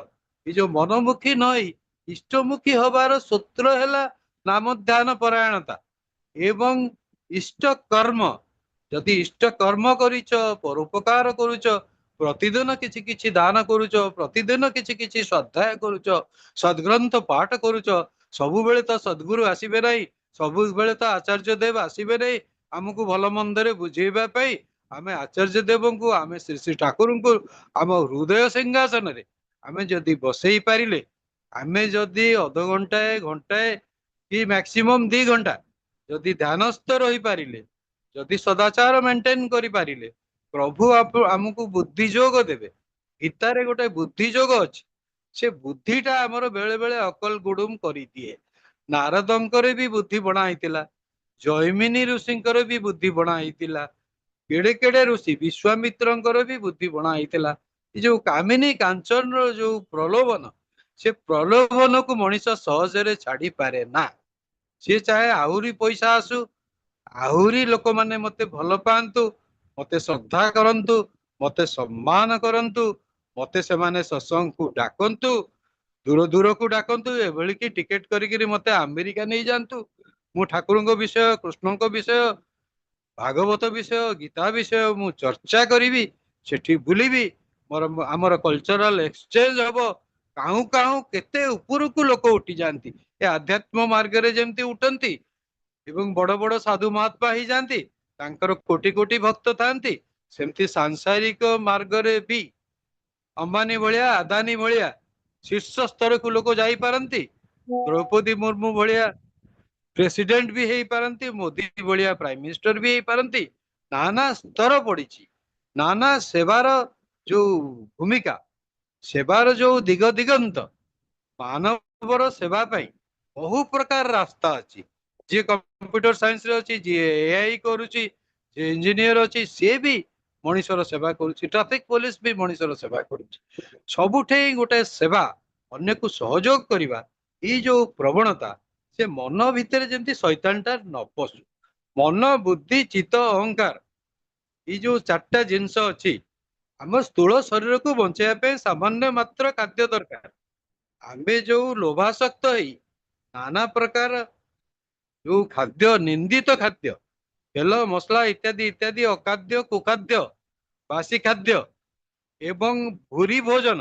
ଏ ଯୋଉ ମନମୁଖୀ ନଇ ଇଷ୍ଟମୁଖୀ ହବାର ସୂତ୍ର ହେଲା ନାମ ଧ୍ୟାନ ପରାୟଣତା ଏବଂ ଇଷ୍ଟ କର୍ମ। ଯଦି ଇଷ୍ଟ କର୍ମ କରିଛ, ପରୋପକାର କରୁଛ, ପ୍ରତିଦିନ କିଛି କିଛି ଦାନ କରୁଛ, ପ୍ରତିଦିନ କିଛି କିଛି ସ୍ୱାଧ୍ୟାୟ କରୁଛ, ସଦ୍ଗ୍ରନ୍ଥ ପାଠ କରୁଛ, ସବୁବେଳେ ତ ସଦ୍ଗୁରୁ ଆସିବେ ନାହିଁ, ସବୁବେଳେ ତ ଆଚାର୍ଯ୍ୟ ଦେବ ଆସିବେ ନାହିଁ, आमको भल मंदरे बुझेबा पाई आमे आचार्य देवंकु आमे श्री श्री ठाकुरंकु आम हृदय सिंहासन रे आमे जदि बसई पारिले आमे जदि अध घंटाए घंटाए कि मैक्सिमम 2 घंटा जदि ध्यानस्थ रही पारिले जदि सदाचार मेंटेन करि पारिले प्रभु आमको बुद्धि जोग देबे गीतारे गोटे बुद्धि जोग अछि से बुद्धिटा आमर बेले बेले अकल गुडुम करि दिए नारदंकर भी बुद्धि बणा ହେଇଥିଲା जैमिनी ऋषिंकर भी बुद्धि बणा ହେଇଥିଲା केड़े केड़े ऋषि विश्वामित्रंकर भी बुद्धि बणा ହେଇଥିଲା ये जो कामिनी कांचन रो जो प्रलोभन से प्रलोभन को मनीष सहजरे छाड़ी पारे ना सी चाहे आहुरी पैसा आसू आहुरी लोक माने मते भल पांतु मते श्रद्धा करंतु मते सम्मान करंतु मते से माने सत्संग को डाकंतु दूर दूर को डाकंतु एभली की टिकेट करिकरी मते अमेरिका नहीं जानतु मु ठाकुरଙ୍କ विषय कृष्णଙ୍କ विषय भागवत विषय गीता विषय मु चर्चा करी सेठी बुलिबी मोर आमर कल्चरल एक्सचेंज हबो काहू काहू केते उपरकू लोक उठी जाती ए आध्यात्म मार्ग रे जेमती उठंती एवं बड़ बड़ साधु महात्मा ही जाती तांकर कोटि कोटि भक्त थांती सेमती सांसारिक मार्ग रे भी अंबानी भलिया अदानी भलिया शीर्ष स्तर को लोक जाई पारंती द्रौपदी मुर्मू भलिया प्रेसिडेंट भी हेई पारंती मोदी भलिया प्राइम मिनिस्टर भी हेई पारंती नाना स्तर पड़ी नाना सेवार जो भूमिका सेवार जो दिग दिगंत मानवर सेवा पाई बहु प्रकार रास्ता अच्छी जी कंप्यूटर साइंस रे अच्छी जी एआई करुची जी इंजीनियर अच्छी सी भी मनीषर सेवा करुची ट्रैफिक पुलिस भी मनीषर सेवा करुची सबुठे गोटे सेवा अन्य को सहयोग करवा ये जो प्रवणता से मन भितर जमी शैतानटा न पशु मन बुद्धि चित्त अहंकार ये जो 4टा जिनस अच्छी आम स्थूल शरीर को बचाई सामान्य मात्र खाद्य दरकार आमे जो लोभासक्त है नाना प्रकार जो खाद्य निंदित खाद्य तेल मसला इत्यादि इत्यादि अखाद्य कुखाद्य बासी खाद्य एवं भूरी भोजन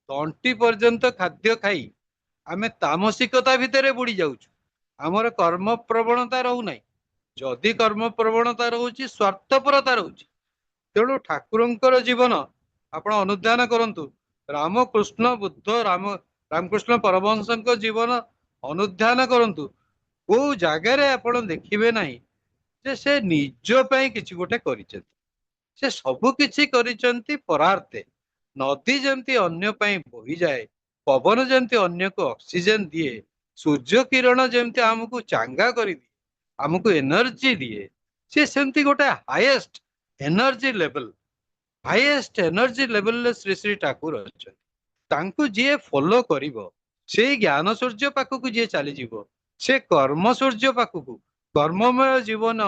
तंटी पर्यंत खाद्य खाई आमे तामसिकता भितर बुड़ी जाउछु आमर कर्म प्रवणता रहूना जदि कर्म प्रवणता रोचे स्वार्थपरता रोचे तेणु ठाकुरंकर जीवन आपण अनुध्यान करंतु रामकृष्ण बुद्ध रामकृष्ण परमहंसଙ୍କ जीवन अनुध्यान करंतु को जगार आपण देखिबे नहीं जे से निज ପାଇଁ କିଛି ଗୋଟେ କରିଛନ୍ତି से ସବୁ କିଛି କରିଛନ୍ତି ପରାର୍थे नदी जमती अन्य ପାଇଁ बोही जाए पवन जमती अन्य को ऑक्सीजन दिए सूर्य किरण जमती हमको चांगा कर दिए हमको एनर्जी दिए सी सेमती गोटे highest energy level highest energy level Shri Shri Thakur अच्छा तांको जी फॉलो करिवो से ज्ञान सूर्य पाखक जी चली जीवो से कर्म सूर्य पाखक कर्ममय जीवन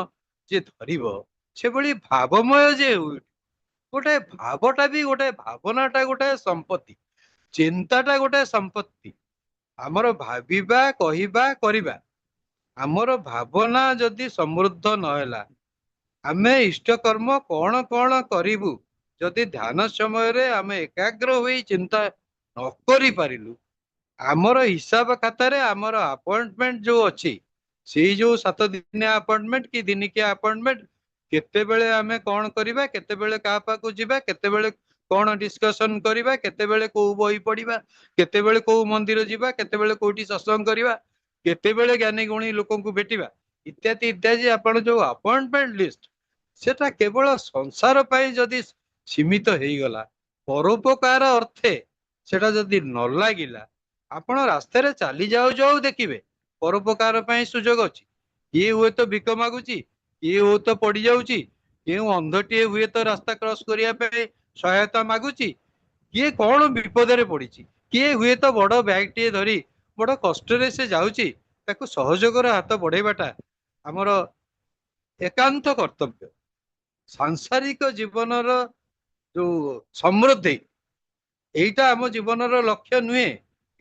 जे धरिवो से भली भावमय जे गोटे भावटा भी गोटे भावनाटा गोटे संपत्ति चिंताटा गोटे संपत्ति आमर भाविबा कहिबा करिबा आमर भावना जदि समृद्ध नहला आमे इष्ट कर्म कौन कौन करिबु जदि ध्यान समय रे आमे एकाग्र होई चिंता न करि पारिलु आमर हिसाब खातारे आमर अपॉइंटमेंट जो अच्छी से जो 7 दिनिया अपॉइंटमेंट कि दिनिकिया अपॉइंटमेंट केतेबेले आमे कौन करिबा केतेबेले का पाकु जिबा केतेबेले कौन डिस्कशन करिबा केतेबेले को बही पढ़िबा केतेबेले को मंदिर जिबा केतेबेले कोठी सत्संग करिबा केतेबेले ज्ञानी गुणी लोकन को भेटिबा इत्यादि इत्यादि आपण जो अपॉइंटमेंट लिस्ट सेटा केवल संसार पाई जदि सीमित हेई गला परोपकार अर्थे सेटा जदि न लागिला आपण रास्ते रे चली जाऊ जाऊ देखिबे परोपकार पाई सुजोग अछि ये हुए तो भिक मागुची ये हो तो पड़ जाऊची केउ अंधटीए हुए तो रास्ता क्रॉस करिया पे सहायता मागुची किए कौन विपद रे पड़ी किए हुए तो बड़ बैग टे धरी बड़ कष्ट रे से जाऊची ताकू सहयोगर हाथ बढ़ेबाटा आमर एकांत कर्तव्य सांसारिक जीवनर जो समृद्धि एइटा आम जीवनर लक्ष्य नुहे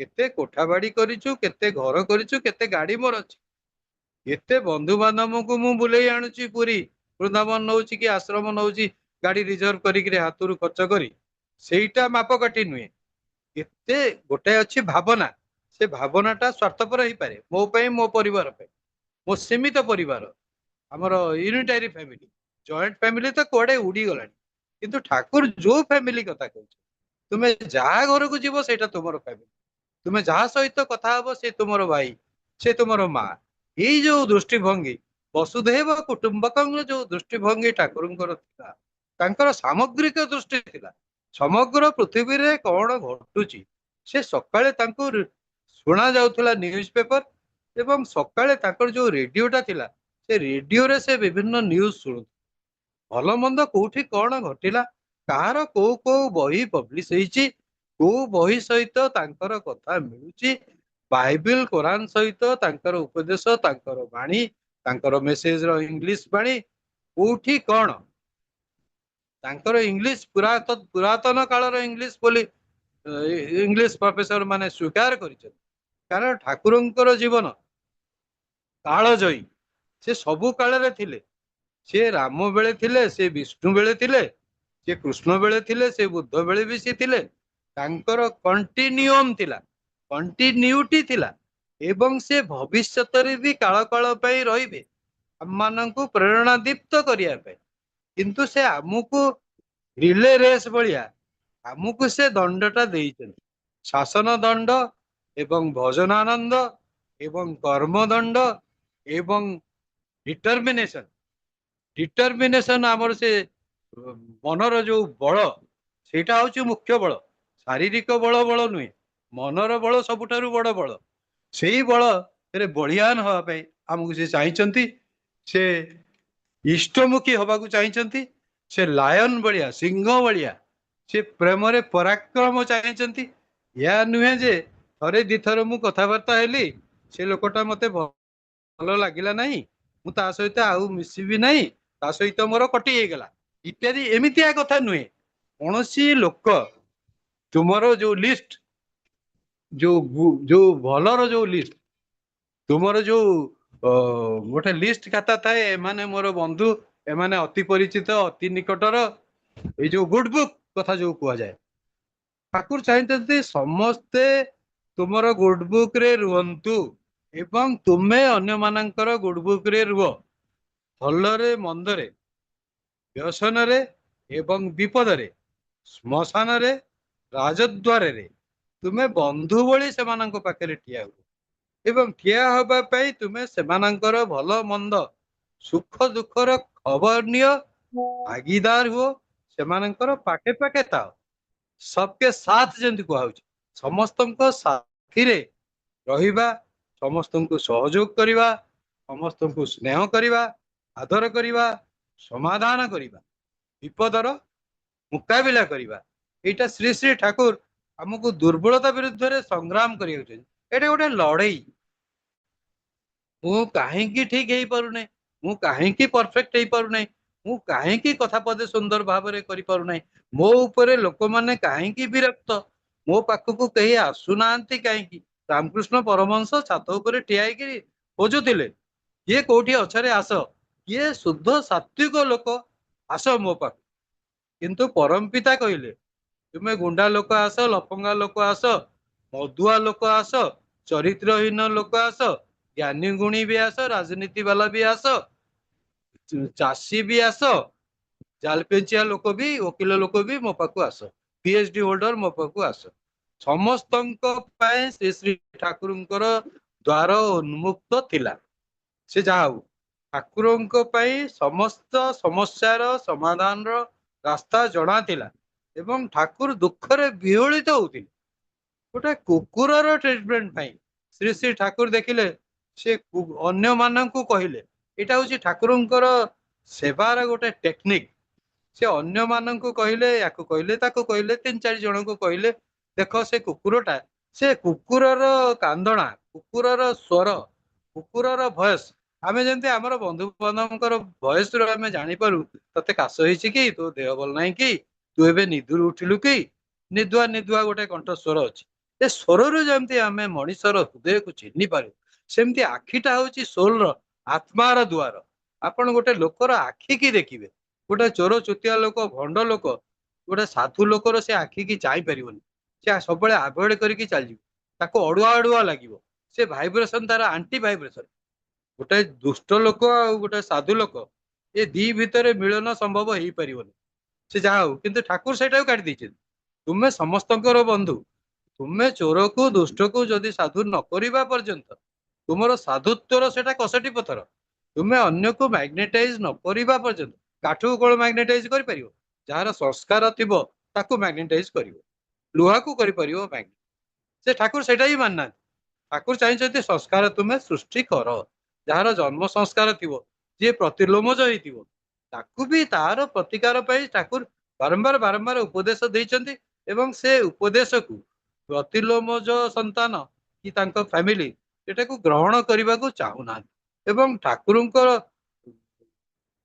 केते कोठाबाड़ी करिछु केते घर करिछु केते गाड़ी मोर अछि केते बंधु बांधव को मु बुले आणुची पूरी वृंदावन नौची कि आश्रम नौची गाड़ी रिजर्व करी हाथरू खर्च करी सेटा मापकाठी नुहे केते गोटे अच्छी भावना से भावनाटा स्वार्थपर हो पारे मो पे मो परिवार पे मो सीमित परिवार ଆମର ୟୁନିଟାରୀ ଫ୍ୟାମିଲି, ଜଏंट ଫ୍ୟାମିଲି ତ କୁଆଡେ ଉଡିଗଲାଣି। କିନ୍ତୁ ଠାକୁର ଯୋଉ ଫ୍ୟାମିଲି କଥା କହୁଛ, ତୁମେ ଯାହା ଘରକୁ ଯିବ ସେଇଟା ତୁମର ଫ୍ୟାମିଲି। ତୁମେ ଯାହା ସହିତ କଥା ହବ ସେ ତୁମର ଭାଇ, ସେ ତୁମର ମା। ଏଇ ଯୋଉ ଦୃଷ୍ଟିଭଙ୍ଗୀ, ବସୁଧୈବ କୁଟୁମ୍ବକଙ୍କର ଯୋଉ ଦୃଷ୍ଟିଭଙ୍ଗୀ ଠାକୁରଙ୍କର ଥିଲା, ତାଙ୍କର ସାମଗ୍ରିକ ଦୃଷ୍ଟି ଥିଲା ସମଗ୍ର ପୃଥିବୀରେ କଣ ଘଟୁଛି। ସେ ସକାଳେ ତାଙ୍କୁ ଶୁଣା ଯାଉଥିଲା ନ୍ୟୁଜ ପେପର, ଏବଂ ସକାଳେ ତାଙ୍କର ଯୋଉ ରେଡିଓଟା ଥିଲା, ସେ ରେଡିଓରେ ସେ ବିଭିନ୍ନ ନ୍ୟୁଜ ଶୁଣୁ, ଭଲ ମନ୍ଦ କୋଉଠି କଣ ଘଟିଲା, କାହାର କୋଉ କୋଉ ବହି ପବ୍ଲିଶ ହେଇଛି, କୋଉ ବହି ସହିତ ତାଙ୍କର କଥା ମିଳୁଛି, ବାଇବେଲ କୋରାନ ସହିତ ତାଙ୍କର ଉପଦେଶ, ତାଙ୍କର ବାଣୀ, ତାଙ୍କର ମେସେଜ ର ଇଂଲିଶ ବାଣୀ କୋଉଠି କଣ। ତାଙ୍କର ଇଂଲିଶ ପୁରାତନ କାଳର ଇଂଲିଶ ବୋଲି ଇଂଲିଶ ପ୍ରଫେସର ମାନେ ସ୍ୱୀକାର କରିଛନ୍ତି। କାରଣ ଠାକୁରଙ୍କର ଜୀବନ କାଳଜୟୀ, ସେ ସବୁ କାଳରେ ଥିଲେ। ସେ ରାମ ବେଳେ ଥିଲେ, ସେ ବିଷ୍ଣୁ ବେଳେ ଥିଲେ, ସେ କୃଷ୍ଣ ବେଳେ ଥିଲେ, ସେ ବୁଦ୍ଧ ବେଳେ ବି ସେ ଥିଲେ। ତାଙ୍କର କଣ୍ଟିନ୍ୟୁଅମ ଥିଲା, କଣ୍ଟିନ୍ୟୁଟି ଥିଲା, ଏବଂ ସେ ଭବିଷ୍ୟତରେ ବି କାଳ କାଳ ପାଇଁ ରହିବେ ଆମମାନଙ୍କୁ ପ୍ରେରଣା ଦୀପ୍ତ କରିବା ପାଇଁ। କିନ୍ତୁ ସେ ଆମକୁ ରିଲେ ରେସ୍ ଭଳିଆ ଆମକୁ ସେ ଦଣ୍ଡଟା ଦେଇଛନ୍ତି, ଶାସନ ଦଣ୍ଡ ଏବଂ ଭଜନାନନ୍ଦ ଏବଂ କର୍ମଦଣ୍ଡ ଏବଂ ଡିଟରମିନେସନ। ଡିଟରମିନେସନ ଆମର ସେ ମନର ଯୋଉ ବଳ, ସେଇଟା ହଉଛି ମୁଖ୍ୟ ବଳ। ଶାରୀରିକ ବଳ ବଳ ନୁହେଁ, ମନର ବଳ ସବୁଠାରୁ ବଡ ବଳ। ସେଇ ବଳରେ ବଳିୟାନ ହବା ପାଇଁ ଆମକୁ ସେ ଚାହିଁଛନ୍ତି। ସେ ଇଷ୍ଟମୁଖୀ ହବାକୁ ଚାହିଁଛନ୍ତି। ସେ ଲାୟନ ଭଳିଆ, ସିଂହ ଭଳିଆ ସେ ପ୍ରେମରେ ପରାକ୍ରମ ଚାହିଁଛନ୍ତି। ଏହା ନୁହେଁ ଯେ ଥରେ ଦିଥର ମୁଁ କଥାବାର୍ତ୍ତା ହେଲି, ସେ ଲୋକଟା ମତେ ଭଲ ଲାଗିଲା ନାହିଁ, ମୁଁ ତା ସହିତ ଆଉ ମିଶିବି ନାହିଁ, ତା ସହିତ ମୋର କଟି ହେଇଗଲା ଇତ୍ୟାଦି, ଏମିତିଆ କଥା ନୁହେଁ। କୌଣସି ଲୋକ ତୁମର ଯୋଉ ଲିଷ୍ଟ, ଯୋଉ ଭଲର ଯୋଉ ଲିଷ୍ଟ, ତୁମର ଯୋଉ ଗୋଟେ ଲିଷ୍ଟ ଖାତା ଥାଏ, ଏମାନେ ମୋର ବନ୍ଧୁ, ଏମାନେ ଅତି ପରିଚିତ, ଅତି ନିକଟର, ଏଇ ଯୋଉ ଗୁଡ ବୁକ୍ କଥା ଯୋଉ କୁହାଯାଏ, ଠାକୁର ଚାହିଁଛନ୍ତି ସମସ୍ତେ ତୁମର ଗୁଡ ବୁକ୍ ରେ ରୁହନ୍ତୁ ଏବଂ ତୁମେ ଅନ୍ୟମାନଙ୍କର ଗୁଡ ବୁକ୍ ରେ ରୁହ। ଭଲରେ ମନ୍ଦରେ, ବ୍ୟସନରେ ଏବଂ ବିପଦରେ, ଶ୍ମଶାନରେ, ରାଜଦ୍ୱାରରେ ତୁମେ ବନ୍ଧୁ ଭଳି ସେମାନଙ୍କ ପାଖରେ ଠିଆ ହୁଅ। ଏବଂ ଠିଆ ହବା ପାଇଁ ତୁମେ ସେମାନଙ୍କର ଭଲ ମନ୍ଦ, ସୁଖ ଦୁଃଖର ଖବର ନିଅ, ଭାଗିଦାର ହୁଅ, ସେମାନଙ୍କର ପାଖେ ପାଖେ ଥାଅ। ସବକେ ସାଥ ଯେମିତି କୁହାହଉଛି, ସମସ୍ତଙ୍କ ସାଥିରେ ରହିବା, ସମସ୍ତଙ୍କୁ ସହଯୋଗ କରିବା, ସମସ୍ତଙ୍କୁ ସ୍ନେହ କରିବା, ଆଦର କରିବା, ସମାଧାନ କରିବା, ବିପଦର ମୁକାବିଲା କରିବା। ଏଇଟା ଶ୍ରୀ ଶ୍ରୀ ଠାକୁର ଆମକୁ ଦୁର୍ବଳତା ବିରୁଦ୍ଧରେ ସଂଗ୍ରାମ କରିବାକୁ, ଏଇଟା ଗୋଟେ ଲଢେଇ। ମୁଁ କାହିଁକି ଠିକ ହେଇପାରୁନାହିଁ, ମୁଁ କାହିଁକି ପରଫେକ୍ଟ ହେଇପାରୁନାହିଁ, ମୁଁ କାହିଁକି କଥା ପଦେ ସୁନ୍ଦର ଭାବରେ କରିପାରୁନାହିଁ, ମୋ ଉପରେ ଲୋକମାନେ କାହିଁକି ବିରକ୍ତ, ମୋ ପାଖକୁ କେହି ଆସୁନାହାନ୍ତି କାହିଁକି। ରାମକୃଷ୍ଣ ପରମହଂସ ଛାତ ଉପରେ ଠିଆ ହେଇକି ଖୋଜୁଥିଲେ, କିଏ କୋଉଠି ଅଛରେ ଆସ, କିଏ ଶୁଦ୍ଧ ସାତ୍ವಿକ ଲୋକ ଆସ ମୋ ପାଖ। କିନ୍ତୁ ପରମ ପିତା କହିଲେ, ତୁମେ ଗୁଣ୍ଡା ଲୋକ ଆସ, ଲଫଙ୍ଗା ଲୋକ ଆସ, ମଦୁଆ ଲୋକ ଆସ, ଚରିତ୍ରହୀନ ଲୋକ ଆସ, ଜ୍ଞାନୀ ଗୁଣୀ ବି ଆସ, ରାଜନୀତି ବାଲା ବି ଆସ, ଚାଷୀ ବି ଆସ, ଜାଲପେଚିଆ ଲୋକ ବି, ଓକିଲ ଲୋକ ବି ମୋ ପାଖକୁ ଆସ, ପିଏଚଡି ହୋଲ୍ଡର ମୋ ପାଖକୁ ଆସ। ସମସ୍ତଙ୍କ ପାଇଁ ଶ୍ରୀ ଶ୍ରୀ ଠାକୁରଙ୍କର ଦ୍ୱାର ଉନ୍ମୁକ୍ତ ଥିଲା। ସେ ଯାହା ହଉ, ଠାକୁରଙ୍କ ପାଇଁ ସମସ୍ତ ସମସ୍ୟାର ସମାଧାନର ରାସ୍ତା ଜଣା ଥିଲା ଏବଂ ଠାକୁର ଦୁଃଖରେ ବିହଳିତ ହଉଥିଲେ। ଗୋଟେ କୁକୁରର ଟ୍ରିଟମେଣ୍ଟ ପାଇଁ ଶ୍ରୀ ଶ୍ରୀ ଠାକୁର ଦେଖିଲେ, ସେ ଅନ୍ୟମାନଙ୍କୁ କହିଲେ, ଏଇଟା ହଉଛି ଠାକୁରଙ୍କର ସେବାର ଗୋଟେ ଟେକ୍ନିକ। ସେ ଅନ୍ୟମାନଙ୍କୁ କହିଲେ, ୟାକୁ କହିଲେ, ତାକୁ କହିଲେ, ତିନି ଚାରି ଜଣଙ୍କୁ କହିଲେ, ଦେଖ ସେ କୁକୁରଟା, ସେ କୁକୁରର କାନ୍ଦଣା, କୁକୁରର ସ୍ୱର, କୁକୁରର ଭଏସ, ଆମେ ଯେମିତି ଆମର ବନ୍ଧୁ ବାନ୍ଧବଙ୍କର ଭଏସରୁ ଆମେ ଜାଣିପାରୁ, ତତେ କାଶ ହେଇଛି କି, ତୋ ଦେହ ଭଲ ନାହିଁ କି, ତୁ ଏବେ ନିଦରୁ ଉଠିଲୁ କି, ନିଦୁଆ ନିଦୁଆ ଗୋଟେ କଣ୍ଠସ୍ୱର ଅଛି। ଏ ସ୍ୱରରୁ ଯେମିତି ଆମେ ମଣିଷର ହୃଦୟକୁ ଚିହ୍ନି ପାରୁ, ସେମିତି ଆଖିଟା ହଉଛି ସୋଲର, ଆତ୍ମାର ଦୁଆର। ଆପଣ ଗୋଟେ ଲୋକର ଆଖି କି ଦେଖିବେ, ଗୋଟେ ଚୋର ଚୁତିଆ ଲୋକ, ଭଣ୍ଡ ଲୋକ, ଗୋଟେ ସାଧୁ ଲୋକର ସେ ଆଖି କି ଚାହିଁ ପାରିବନି। ସେ ସବୁବେଳେ ଆଭଏଡ କରିକି ଚାଲିଯିବ, ତାକୁ ଅଡୁଆ ଅଡୁଆ ଲାଗିବ, ସେ ଭାଇବ୍ରେସନ ତାର ଆଣ୍ଟି ଭାଇବ୍ରେସନ। गोटे दुष्ट लोक आ गोटे साधु लोक ये दी भितर मिलन संभव हो पारिबनी से जहा हो किंतु ठाकुर सेटा काटि देछन तुमे समस्तଙ୍କର बंधु तुमे चोर को दुष्ट को जदि साधु न करिबा पर्यंत तुमर साधुत्वर सेटा कसटी पथर तुमे अन्य को मैग्नेटाइज न करिबा पर्यंत काठ को कोन मैग्नेटाइज करि परिबो जार संस्कार थिबो ताकू मैग्नेटाइज करिवो लुहा को करि परिबो मैग्नेट से ठाकुर सेटा ही मानना ठाकुर चाहिए संस्कार तुम्हें सृष्टि कर जार जन्म संस्कार थी जी प्रतिलोमज हो ताकू भी तार प्रतिकार पाई ठाकुर बारंबार बारंबार उपदेश देइचंती एवं से उपदेश को प्रतिलोमज संतान कि तांको फैमिली एटा को ग्रहण करने को चाहूना एवं ठाकुरंकर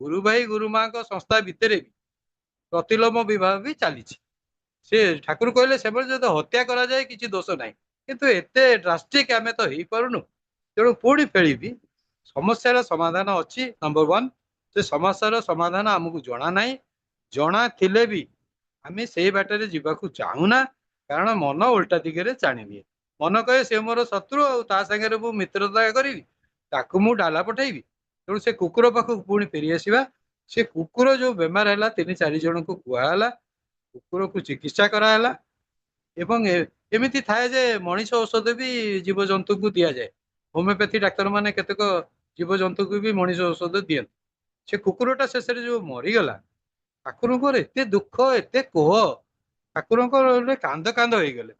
गुरु भाई गुरु माँ संस्था भितर भी प्रतिलोम विवाह भी चली से ठाकुर कहले से जो हत्या करा जाए किसी दोष ना किंतु एते ड्रास्टिक आमे तो ही पारुनु तेणु पुणी फेली समस्यार समाधान अच्छी नंबर वन से समस्यार समाधान आमको जना ना जना थिले भी आमे से बाटर जीवाकू चाहूना कारण मन उल्टा दिगरे टाणी निए मन कहे से मोर शत्रु आ सागर मु मित्रता करी ताकू मु डाला पठेबी तेणु से कुकुर पाखक पुणी फेरी आसवा से कुकुर जो बेमार है 3-4 जन को कुहला कुकुर को चिकित्सा कराला एवं एमती थाए जे मनीष औषध भी जीवजंतु को दि जाए होमियोपैथी डाक्तर माने केतेक जीवजंतु को भी मनीष औषध दियंती से कुकुरटा शेष जो मरीगला ठाकुर एत दुख एत कोह ठाकुर कांद कांद हो गले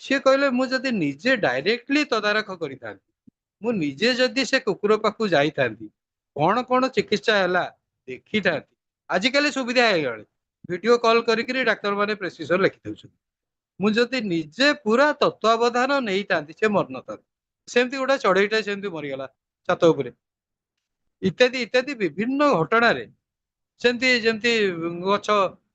सी कहले मुझे निजे डायरेक्टली तदारख करी मु निजे जदि से कुकुर पाखु जाई कौन कौन चिकित्सा है देखी था आजिकल सुविधा है वीडियो कॉल करी डाक्तर माने प्रेस्क्रिप्शन लिखि दउछन मुझे निजे पूरा तत्वावधान नहीं था से मर न सेमती गोटा चढ़ईटा सेमती मरीगला छात उपरे इत्यादि इत्यादि विभिन्न घटना सेमती जमती गछ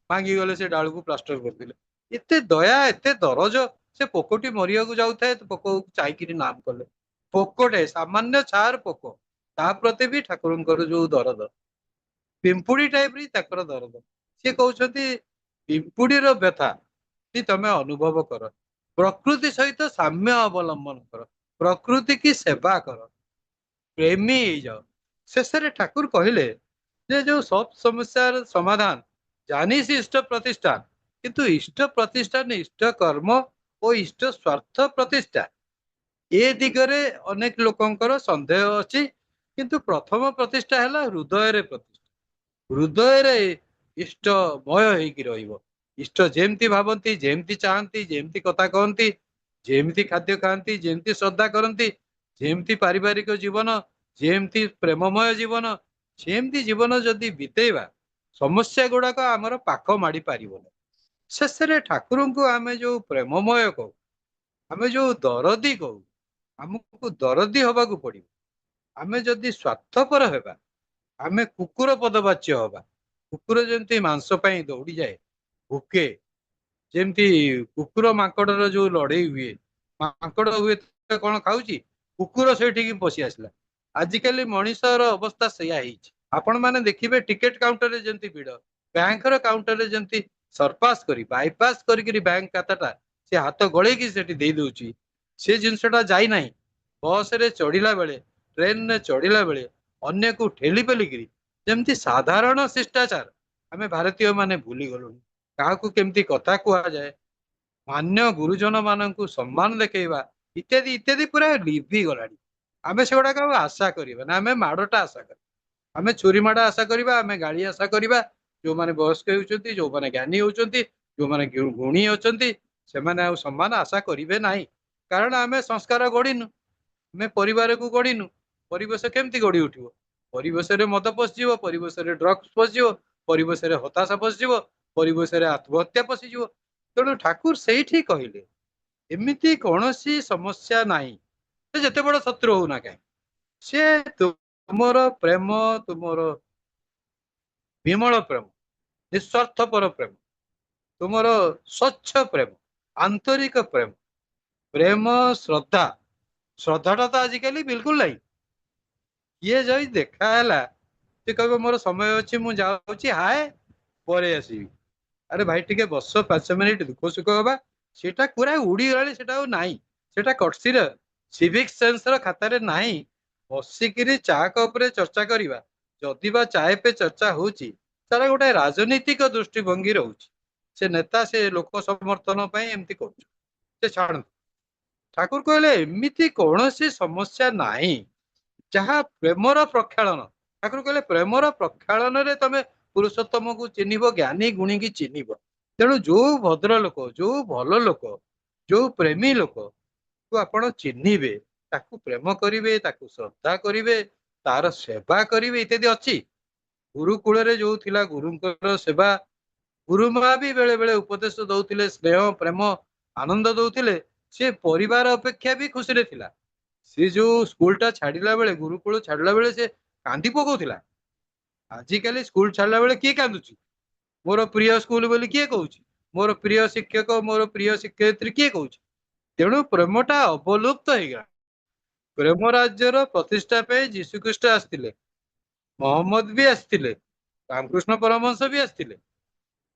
भांगी गले से डाल को प्लास्टर करते एते दया एते दरज से पोकटी मरिया को जाऊे तो पोक चाहिए नाम कले पोकटे सामान्य छार पोक ता प्रति भी ठाकुर जो दरद पिंपुड़ी टाइप री दरद सी कहते पिंपुड़ीर व्यथा कि तमें अनुभव कर प्रकृति सहित साम्य अवलंबन कर प्रकृति की सेवा कर प्रेमी हो जाओ शेष ठाकुर कहले जे जो सब समस्यार समाधान जानी सी इष्ट प्रतिष्ठान किंतु इष्ट प्रतिष्ठान इष्ट कर्म और इष्ट स्वार्थ प्रतिष्ठा ए दिगरे अनेक लोकंकर संदेह अच्छी किंतु प्रथम प्रतिष्ठा है हृदय प्रतिष्ठा हृदय इष्टमय हो इष्ट जेमती भावती जेमती चाहती जेमती कथा कहती जेमती खाद्य खाती जेमती श्रद्धा करती जेमती पारिवारिक जीवन जेमती प्रेममय जीवन सेमती जीवन जदि बितेवा समस्या गुड़ाक आमर पाख माड़ी पारिबन शेष ठाकुर को आम जो प्रेममय कहू आम जो दरदी कहू आमको दरदी हवा पड़ो आम जदि स्वार्थपर होगा आम कुकुर पदवाच्य हवा कुकुर जमती मांस दौड़ी जाए भुके जेमती कुकुर माकड़ जो लड़े हुए माकड़ हुए तो कौन खाऊची कुकुर से पशि आसला आजिकल मनीषर अवस्था सैया आपण मैंने देखिए टिकेट काउंटर जमती भिड़ बैंकर काउंटर जमती सरपास करी बाईपास करी बैंक खाताटा से हाथ गड़ेकी से दौची से जिनसटा जाई ना बस रे चढ़ला बेले ट्रेन रे चढ़ला बेले अन्य को ठेली पेलिकी जमती साधारण शिष्टाचार आम भारतीय माने भूली गलु क्या केमती कथा कह जाए मान्य गुरुजन मान सम्मान देखा इत्यादि इत्यादि पूरा लिभि गला आम से गुड़ाक आशा करवा ना आम माड़टा आशा कर आम छुरी माड़ आशा करवा आम गाड़ी आशा करवा जो मैंने वयस्क होती जो मैंने ज्ञानी होती जो मैंने गुणी अच्छा से सम्मान आशा करेंगे ना कारण आम संस्कार गढ़ीनु आम परिवार को गढ़ीनु परिवेश केमती गढ़ी उठो परिवेश मद पशिज परिवेश ड्रग्स पशिज परिवेश हताशा पशिज परिवेश आत्महत्या पशिज तेणु ठाकुर से कहले एमती कौन सी समस्या नहीं जिते बड़ शत्रु होना कहीं सी तुमर प्रेम तुमर विमल प्रेम निस्वार्थपर प्रेम तुमर स्वच्छ प्रेम आंतरिक प्रेम प्रेम श्रद्धा श्रद्धाटा तो आजिकल बिल्कुल नहीं ये जो देखाला सी कह मोर समय अच्छी मुझे हाय पर आसबि अरे भाई टिके बस 5 मिनिट दुख सुख हवा सेटा पूरा उड़ी गला सेटा ना सेटा कटसीर सिविक सेंस खातार नाही ବସିକିରି ଚା କପରେ ଚର୍ଚ୍ଚା କରିବା, ଯଦି ବା ଚାଏ ପେ ଚର୍ଚ୍ଚା ହଉଛି, ତାର ଗୋଟେ ରାଜନୈତିକ ଦୃଷ୍ଟିଭଙ୍ଗୀ ରହୁଛି। ସେ ନେତା ସେ ଲୋକ ସମର୍ଥନ ପାଇଁ ଏମିତି କରୁଛି। ସେ ଛାଡ଼ନ୍ତୁ। ଠାକୁର କହିଲେ ଏମିତି କୌଣସି ସମସ୍ୟା ନାହିଁ ଯାହା ପ୍ରେମର ପ୍ରକ୍ଷାଳନ। ଠାକୁର କହିଲେ ପ୍ରେମର ପ୍ରକ୍ଷାଳନରେ ତମେ ପୁରୁଷୋତ୍ତମକୁ ଚିହ୍ନିବ, ଜ୍ଞାନୀ ଗୁଣୀକି ଚିହ୍ନିବ। ତେଣୁ ଯୋଉ ଭଦ୍ର ଲୋକ, ଯୋଉ ଭଲ ଲୋକ, ଯୋଉ ପ୍ରେମୀ ଲୋକ କୁ ଆପଣ ଚିହ୍ନିବେ, ତାକୁ ପ୍ରେମ କରିବେ, ତାକୁ ଶ୍ରଦ୍ଧା କରିବେ, ତାର ସେବା କରିବେ ଇତ୍ୟାଦି ଅଛି। ଗୁରୁକୂଳରେ ଯୋଉ ଥିଲା ଗୁରୁଙ୍କର ସେବା, ଗୁରୁମା ବି ବେଳେ ବେଳେ ଉପଦେଶ ଦଉଥିଲେ, ସ୍ନେହ ପ୍ରେମ ଆନନ୍ଦ ଦଉଥିଲେ। ସେ ପରିବାର ଅପେକ୍ଷା ବି ଖୁସିରେ ଥିଲା। ସେ ଯୋଉ ସ୍କୁଲ ଟା ଛାଡିଲା ବେଳେ, ଗୁରୁକୁଳ ଛାଡିଲା ବେଳେ ସେ କାନ୍ଦି ପକଉଥିଲା। ଆଜିକାଲି ସ୍କୁଲ ଛାଡିଲା ବେଳେ କିଏ କାନ୍ଦୁଛି? ମୋର ପ୍ରିୟ ସ୍କୁଲ ବୋଲି କିଏ କହୁଛି? ମୋର ପ୍ରିୟ ଶିକ୍ଷକ, ମୋର ପ୍ରିୟ ଶିକ୍ଷୟିତ୍ରୀ କିଏ କହୁଛି? ତେଣୁ ପ୍ରେମଟା ଅବଲୁପ୍ତ ହେଇଗଲା। ପ୍ରେମ ରାଜ୍ୟର ପ୍ରତିଷ୍ଠା ପାଇଁ ଯୀଶୁଖ୍ରୀଷ୍ଟ ଆସିଥିଲେ, ମହମ୍ମଦ ବି ଆସିଥିଲେ, ରାମକୃଷ୍ଣ ପରମହଂସ ବି ଆସିଥିଲେ।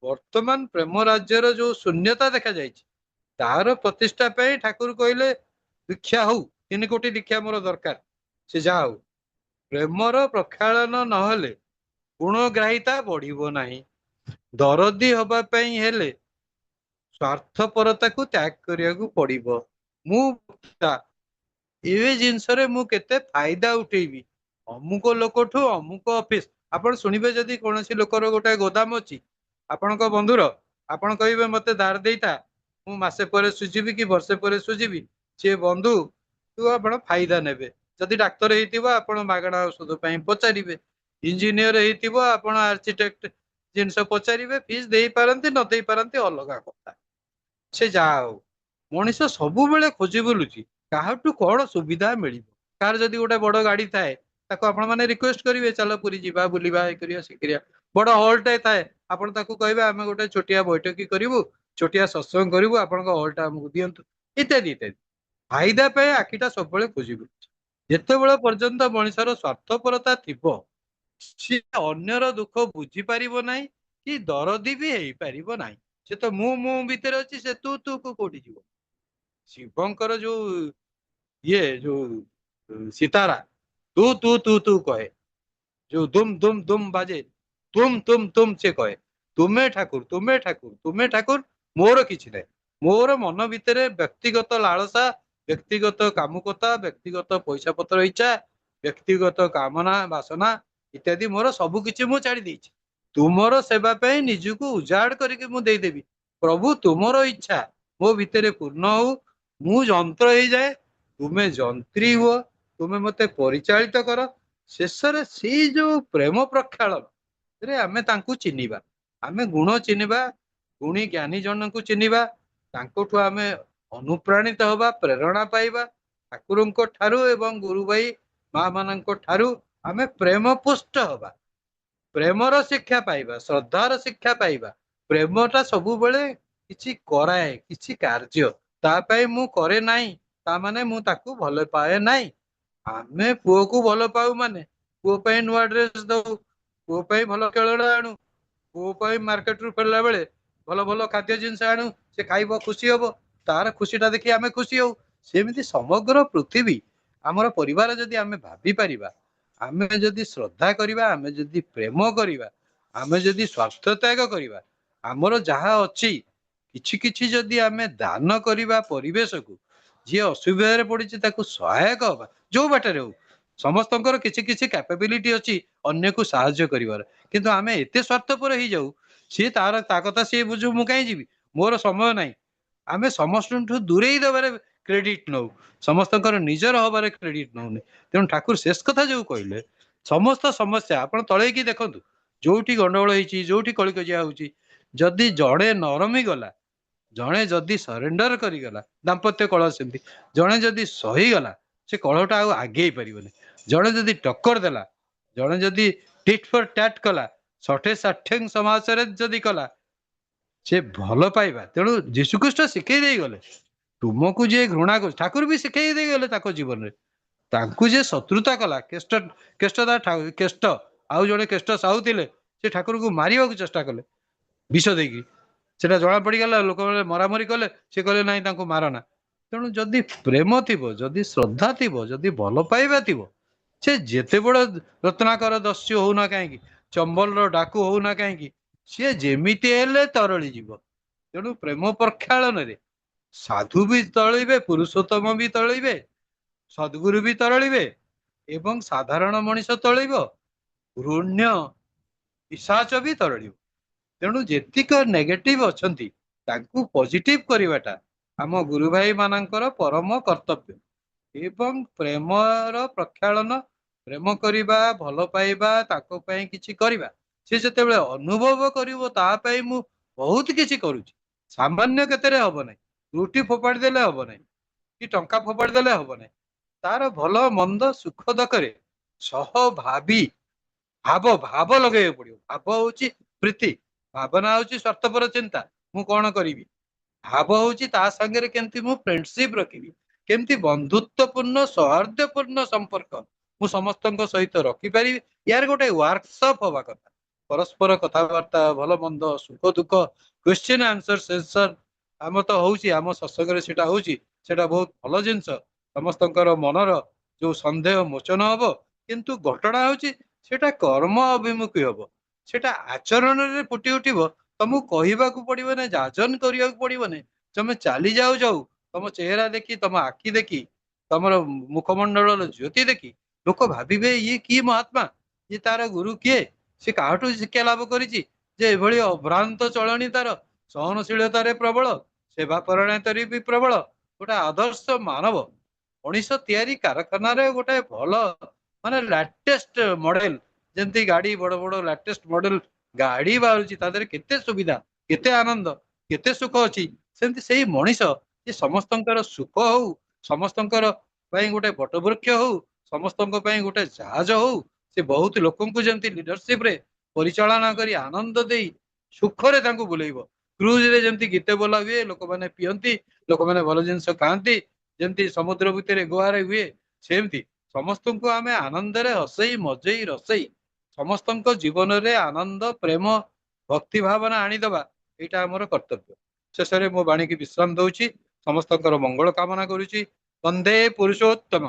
ବର୍ତ୍ତମାନ ପ୍ରେମ ରାଜ୍ୟର ଯୋଉ ଶୂନ୍ୟତା ଦେଖାଯାଇଛି, ତାର ପ୍ରତିଷ୍ଠା ପାଇଁ ଠାକୁର କହିଲେ ଦୀକ୍ଷା ହଉ, 3 କୋଟି ଦୀକ୍ଷା ମୋର ଦରକାର। ସେ ଯାହା ହଉ, ପ୍ରେମର ପ୍ରକ୍ଷାଳନ ନହେଲେ ଗୁଣଗ୍ରାହିତା ବଢିବ ନାହିଁ। ଦରଦୀ ହବା ପାଇଁ ହେଲେ ସ୍ୱାର୍ଥପରତାକୁ ତ୍ୟାଗ କରିବାକୁ ପଡିବ। ମୁଁ ଏ ଜିନିଷରେ ମୁଁ କେତେ ଫାଇଦା ଉଠେଇବି, ଅମୁକ ଲୋକଠୁ ଅମୁକ ଅଫିସ। ଆପଣ ଶୁଣିବେ ଯଦି କୌଣସି ଲୋକର ଗୋଟେ ଗୋଦାମ ଅଛି, ଆପଣଙ୍କ ବନ୍ଧୁର, ଆପଣ କହିବେ ମତେ ଧାର ଦେଇଥା, ମୁଁ ମାସେ ପରେ ସୁଝିବି କି ବର୍ଷେ ପରେ ସୁଝିବି। ସେ ବନ୍ଧୁ ତୁ ଆପଣ ଫାଇଦା ନେବେ। ଯଦି ଡାକ୍ତର ହେଇଥିବ ଆପଣ ମାଗଣା ଔଷଧ ପାଇଁ ପଚାରିବେ, ଇଞ୍ଜିନିୟର ହେଇଥିବ ଆପଣ ଆର୍କିଟେକ୍ଟ ଜିନିଷ ପଚାରିବେ। ଫିସ୍ ଦେଇପାରନ୍ତି ନ ଦେଇ ପାରନ୍ତି ଅଲଗା କଥା। ସେ ଯାହା ହଉ, ମଣିଷ ସବୁବେଳେ ଖୋଜି ବୁଲୁଛି କାହାଠୁ କଣ ସୁବିଧା ମିଳିବ। କାହାର ଯଦି ଗୋଟେ ବଡ ଗାଡି ଥାଏ, ତାକୁ ଆପଣ ମାନେ ରିକ୍ୱେଷ୍ଟ କରିବେ ଚାଲ ପୁରୀ ଯିବା, ବୁଲିବା, ଏ କରିବା ସେ କରିବା। ବଡ ହଲ୍ଟେ ଥାଏ, ଆପଣ ତାକୁ କହିବେ ଆମେ ଗୋଟେ ଛୋଟିଆ ବୈଠକି କରିବୁ, ଛୋଟିଆ ସତ୍ସଙ୍ଗ କରିବୁ, ଆପଣଙ୍କ ହଲ୍ଟା ଆମକୁ ଦିଅନ୍ତୁ, ଇତ୍ୟାଦି ଇତ୍ୟାଦି। ଫାଇଦା ପାଇଁ ଆଖିଟା ସବୁବେଳେ ଖୋଜି ବୁଲୁଛି। ଯେତେବେଳେ ପର୍ଯ୍ୟନ୍ତ ମଣିଷର ସ୍ୱାର୍ଥପରତା ଥିବ, ସିଏ ଅନ୍ୟର ଦୁଃଖ ବୁଝିପାରିବ ନାହିଁ କି ଦରଦୀ ବି ହେଇପାରିବ ନାହିଁ। ସେ ତ ମୁଁ ଭିତରେ ଅଛି, ସେ ତୁ କୁ କୋଉଠି ଯିବ? ଶିବଙ୍କର ଯୋଉ ଯୋଉ ସୀତାରା ତୁ କହେ, ଯୋଉ ଦୁମ ବାଜେ, ତୁମ ସେ କହେ, ତୁମେ ଠାକୁର, ତୁମେ ଠାକୁର, ତୁମେ ଠାକୁର, ମୋର କିଛି ନାହିଁ। ମୋର ମନ ଭିତରେ ବ୍ୟକ୍ତିଗତ ଲାଳସା, ବ୍ୟକ୍ତିଗତ କାମୁକତା, ବ୍ୟକ୍ତିଗତ ପଇସା ପତ୍ର ଇଚ୍ଛା, ବ୍ୟକ୍ତିଗତ କାମନା ବାସନା ଇତ୍ୟାଦି ମୋର ସବୁ କିଛି ମୁଁ ଛାଡି ଦେଇଛି। ତୁମର ସେବା ପାଇଁ ନିଜକୁ ଉଜାଡ କରିକି ମୁଁ ଦେଇଦେବି। ପ୍ରଭୁ ତୁମର ଇଚ୍ଛା ମୋ ଭିତରେ ପୂର୍ଣ୍ଣ ହଉ। ମୁଁ ଯନ୍ତ୍ର ହେଇଯାଏ, ତୁମେ ଯନ୍ତ୍ରୀ ହୁଅ, ତୁମେ ମତେ ପରିଚାଳିତ କର। ଶେଷରେ ସେଇ ଯୋଉ ପ୍ରେମ ପ୍ରକ୍ଷାଳନ ରେ ଆମେ ତାଙ୍କୁ ଚିହ୍ନିବା, ଆମେ ଗୁଣ ଚିହ୍ନିବା, ଗୁଣୀ ଜ୍ଞାନୀ ଜଣଙ୍କୁ ଚିହ୍ନିବା, ତାଙ୍କଠୁ ଆମେ ଅନୁପ୍ରାଣିତ ହବା, ପ୍ରେରଣା ପାଇବା। ଠାକୁରଙ୍କ ଠାରୁ ଏବଂ ଗୁରୁ ଭାଇ ମା ମାନଙ୍କ ଠାରୁ ଆମେ ପ୍ରେମ ପୁଷ୍ଟ ହବା, ପ୍ରେମର ଶିକ୍ଷା ପାଇବା, ଶ୍ରଦ୍ଧାର ଶିକ୍ଷା ପାଇବା। ପ୍ରେମଟା ସବୁବେଳେ କିଛି କରାଏ, କିଛି କାର୍ଯ୍ୟ। ତା ପାଇଁ ମୁଁ କରେ ନାହିଁ ତା ମାନେ ମୁଁ ତାକୁ ଭଲ ପାଏ ନାହିଁ। ଆମେ ପୁଅକୁ ଭଲ ପାଉ ମାନେ ପୁଅ ପାଇଁ ନୂଆ ଡ୍ରେସ ଦଉ, ପୁଅ ପାଇଁ ଭଲ ଖେଳଣା ଆଣୁ, ପୁଅ ପାଇଁ ମାର୍କେଟରୁ ଫେରିଲା ବେଳେ ଭଲ ଭଲ ଖାଦ୍ୟ ଜିନିଷ ଆଣୁ। ସେ ଖାଇବ, ଖୁସି ହବ, ତାର ଖୁସିଟା ଦେଖି ଆମେ ଖୁସି ହଉ। ସେମିତି ସମଗ୍ର ପୃଥିବୀ ଆମର ପରିବାର ଯଦି ଆମେ ଭାବି ପାରିବା, ଆମେ ଯଦି ଶ୍ରଦ୍ଧା କରିବା, ଆମେ ଯଦି ପ୍ରେମ କରିବା, ଆମେ ଯଦି ସ୍ୱାର୍ଥ ତ୍ୟାଗ କରିବା, ଆମର ଯାହା ଅଛି କିଛି କିଛି ଯଦି ଆମେ ଦାନ କରିବା ପରିବେଶକୁ, ଯିଏ ଅସୁବିଧାରେ ପଡିଛି ତାକୁ ସହାୟକ ହବା, ଯୋଉ ବାଟରେ ହଉ। ସମସ୍ତଙ୍କର କିଛି କିଛି କ୍ୟାପାବିଲିଟି ଅଛି ଅନ୍ୟକୁ ସାହାଯ୍ୟ କରିବାର, କିନ୍ତୁ ଆମେ ଏତେ ସ୍ୱାର୍ଥପର ହେଇଯାଉ, ସିଏ ତା କଥା ସିଏ ବୁଝୁ, ମୁଁ କାହିଁ ଯିବି, ମୋର ସମୟ ନାହିଁ। ଆମେ ସମସ୍ତଙ୍କଠୁ ଦୂରେଇ ଦେବାରେ କ୍ରେଡିଟ ନଉ, ସମସ୍ତଙ୍କର ନିଜର ହବାରେ କ୍ରେଡିଟ ନଉନି। ତେଣୁ ଠାକୁର ଶେଷ କଥା ଯୋଉ କହିଲେ, ସମସ୍ତ ସମସ୍ୟା ଆପଣ ତଳେଇକି ଦେଖନ୍ତୁ, ଯୋଉଠି ଗଣ୍ଡଗୋଳ ହେଇଛି, ଯୋଉଠି କଳିକଜିଆ ହଉଛି, ଯଦି ଜଣେ ନରମି ଗଲା, ଜଣେ ଯଦି ସରେଣ୍ଡର କରିଗଲା, ଦାମ୍ପତ୍ୟ କଳହ ସେମିତି, ଜଣେ ଯଦି ସହିଗଲା, ସେ କଳହଟା ଆଉ ଆଗେଇ ପାରିବନି। ଜଣେ ଯଦି ଟକ୍କର ଦେଲା, ଜଣେ ଯଦି ଟିଟ୍ ଫର ଟ୍ୟାଟ କଲା, ଷଠେ ଷାଠ୍ୟଂ ସମାସରେ ଯଦି କଲା, ସେ ଭଲ ପାଇବା। ତେଣୁ ଯୀଶୁଖ୍ରୀଷ୍ଟ ଶିଖେଇ ଦେଇଗଲେ, ତୁମକୁ ଯିଏ ଘୃଣା କରୁଛି, ଠାକୁର ବି ଶିଖେଇ ଦେଇଗଲେ ତାଙ୍କ ଜୀବନରେ, ତାଙ୍କୁ ଯିଏ ଶତ୍ରୁତା କଲା, କେଷ୍ଟ ଆଉ ଜଣେ କେଷ୍ଟ ସାହୁ ଥିଲେ, ସେ ଠାକୁରଙ୍କୁ ମାରିବାକୁ ଚେଷ୍ଟା କଲେ ବିଷ ଦେଇକି। ସେଟା ଜଣା ପଡିଗଲା, ଲୋକମାନେ ମରାମରି କଲେ, ସେ କହିଲେ ନାଇଁ ତାଙ୍କୁ ମାରନା। ତେଣୁ ଯଦି ପ୍ରେମ ଥିବ, ଯଦି ଶ୍ରଦ୍ଧା ଥିବ, ଯଦି ଭଲ ପାଇବା ଥିବ, ସେ ଯେତେ ବଡ ରତ୍ନାକର ଦସ୍ୟୁ ହଉନା କାହିଁକି, ଚମ୍ବଲର ଡାକୁ ହଉନା କାହିଁକି, ସିଏ ଯେମିତି ହେଲେ ତରଳି ଯିବ। ତେଣୁ ପ୍ରେମ ପ୍ରକ୍ଷାଳନରେ ସାଧୁ ବି ତରଳିବେ, ପୁରୁଷୋତ୍ତମ ବି ତରଳିବେ, ସଦ୍ଗୁରୁ ବି ତରଳିବେ, ଏବଂ ସାଧାରଣ ମଣିଷ ତରଳିବ, ଘୃଣ୍ୟ ପିଶାଚ ବି ତରଳିବ। ତେଣୁ ଯେତିକ ନେଗେଟିଭ ଅଛନ୍ତି ତାଙ୍କୁ ପଜିଟିଭ କରିବାଟା ଆମ ଗୁରୁ ଭାଇ ମାନଙ୍କର ପରମ କର୍ତ୍ତବ୍ୟ। ଏବଂ ପ୍ରେମର ପ୍ରକ୍ଷାଳନ, ପ୍ରେମ କରିବା, ଭଲ ପାଇବା, ତାଙ୍କ ପାଇଁ କିଛି କରିବା, ସେ ଯେତେବେଳେ ଅନୁଭବ କରିବ ତା ପାଇଁ ମୁଁ ବହୁତ କିଛି କରୁଛି, ସାମାନ୍ୟ କେତେରେ ହବ ନାହିଁ, ରୁଟି ଫୋପାଡ଼ି ଦେଲେ ହବ ନାହିଁ, କି ଟଙ୍କା ଫୋପାଡ଼ି ଦେଲେ ହବ ନାହିଁ, ତାର ଭଲ ମନ୍ଦ ସୁଖ ଦୁଃଖରେ ସହଭାବୀ ଭାବ ଭାବ ଲଗେଇବାକୁ ପଡିବ। ଭାବ ହଉଛି ପ୍ରୀତି, ଭାବନା ହଉଛି ସ୍ୱାର୍ଥପର ଚିନ୍ତା, ମୁଁ କଣ କରିବି। ଭାବ ହଉଛି ତା ସାଙ୍ଗରେ କେମିତି ମୁଁ ଫ୍ରେଣ୍ଡସିପ ରଖିବି, କେମିତି ବନ୍ଧୁତ୍ୱପୂର୍ଣ୍ଣ ସୌହାର୍ଦ୍ଦ୍ୟପୂର୍ଣ୍ଣ ସମ୍ପର୍କ ମୁଁ ସମସ୍ତଙ୍କ ସହିତ ରଖିପାରିବି। ୟାର ଗୋଟେ ୱାର୍କସପ୍ ହବା କଥା, ପରସ୍ପର କଥାବାର୍ତ୍ତା, ଭଲ ମନ୍ଦ, ସୁଖ ଦୁଃଖ, କ୍ୱେଶ୍ଚିନ୍ ଆନ୍ସର ସେସନ ଆମ ତ ହଉଛି, ଆମ ସତ୍ସଙ୍ଗରେ ସେଟା ହଉଛି, ସେଟା ବହୁତ ଭଲ ଜିନିଷ। ସମସ୍ତଙ୍କର ମନର ଯୋଉ ସନ୍ଦେହ ମୋଚନ ହବ। କିନ୍ତୁ ଘଟଣା ହଉଛି ସେଟା କର୍ମ ଅଭିମୁଖୀ ହବ, ସେଟା ଆଚରଣରେ ଫୁଟି ଉଠିବ। ତମକୁ କହିବାକୁ ପଡିବ ନାହିଁ, ଯାଜନ କରିବାକୁ ପଡିବ ନାହିଁ, ତମେ ଚାଲି ଯାଉ ଯାଉ ତମ ଚେହେରା ଦେଖି, ତମ ଆଖି ଦେଖି, ତମର ମୁଖମଣ୍ଡଳର ଜ୍ୟୋତି ଦେଖି ଲୋକ ଭାବିବେ ଇଏ କି ମହାତ୍ମା, ଇଏ ତାର ଗୁରୁ କିଏ, ସେ କାହାଠୁ ଶିକ୍ଷା ଲାଭ କରିଛି ଯେ ଏଭଳି ଅଭ୍ରାନ୍ତ ଚଳଣି ତାର, ସହନଶୀଳତାରେ ପ୍ରବଳ, ସେବା ପରାୟଣତାରେ ବି ପ୍ରବଳ, ଗୋଟେ ଆଦର୍ଶ ମାନବ, ମଣିଷ ତିଆରି କାରଖାନାରେ ଗୋଟେ ଭଲ ମାନେ ଲାଟେଷ୍ଟ ମଡେଲ, ଯେମିତି ଗାଡି ବଡ ବଡ ଲାଟେଷ୍ଟ ମଡେଲ ଗାଡି ବାହାରୁଛି, ତା ଦେହରେ କେତେ ସୁବିଧା, କେତେ ଆନନ୍ଦ, କେତେ ସୁଖ ଅଛି, ସେମିତି ସେଇ ମଣିଷ ଯେ ସମସ୍ତଙ୍କର ସୁଖ ହଉ, ସମସ୍ତଙ୍କର ପାଇଁ ଗୋଟେ ବଟବୃକ୍ଷ ହଉ, ସମସ୍ତଙ୍କ ପାଇଁ ଗୋଟେ ଜାହାଜ ହଉ, ସେ ବହୁତ ଲୋକଙ୍କୁ ଯେମିତି ଲିଡରସିପ ରେ ପରିଚାଳନା କରି ଆନନ୍ଦ ଦେଇ ସୁଖରେ ତାଙ୍କୁ ବୁଲେଇବ। କ୍ରୁଜ ରେ ଯେମିତି ଗୀତ ବୋଲା ହୁଏ, ଲୋକମାନେ ପିଅନ୍ତି, ଲୋକମାନେ ଭଲ ଜିନିଷ ଖାଆନ୍ତି, ଯେମିତି ସମୁଦ୍ର ଭିତରେ ଗୁହାରେ ହୁଏ, ସେମିତି ସମସ୍ତଙ୍କୁ ଆମେ ଆନନ୍ଦରେ ହସେଇ ମଜେଇ ରସେଇ ସମସ୍ତଙ୍କ ଜୀବନରେ ଆନନ୍ଦ, ପ୍ରେମ, ଭକ୍ତି ଭାବନା ଆଣିଦବା, ଏଇଟା ଆମର କର୍ତ୍ତବ୍ୟ। ଶେଷରେ ମୋ ବାଣୀକି ବିଶ୍ରାମ ଦଉଛି, ସମସ୍ତଙ୍କର ମଙ୍ଗଳ କାମନା କରୁଛି। ବନ୍ଦେ ପୁରୁଷୋତ୍ତମ।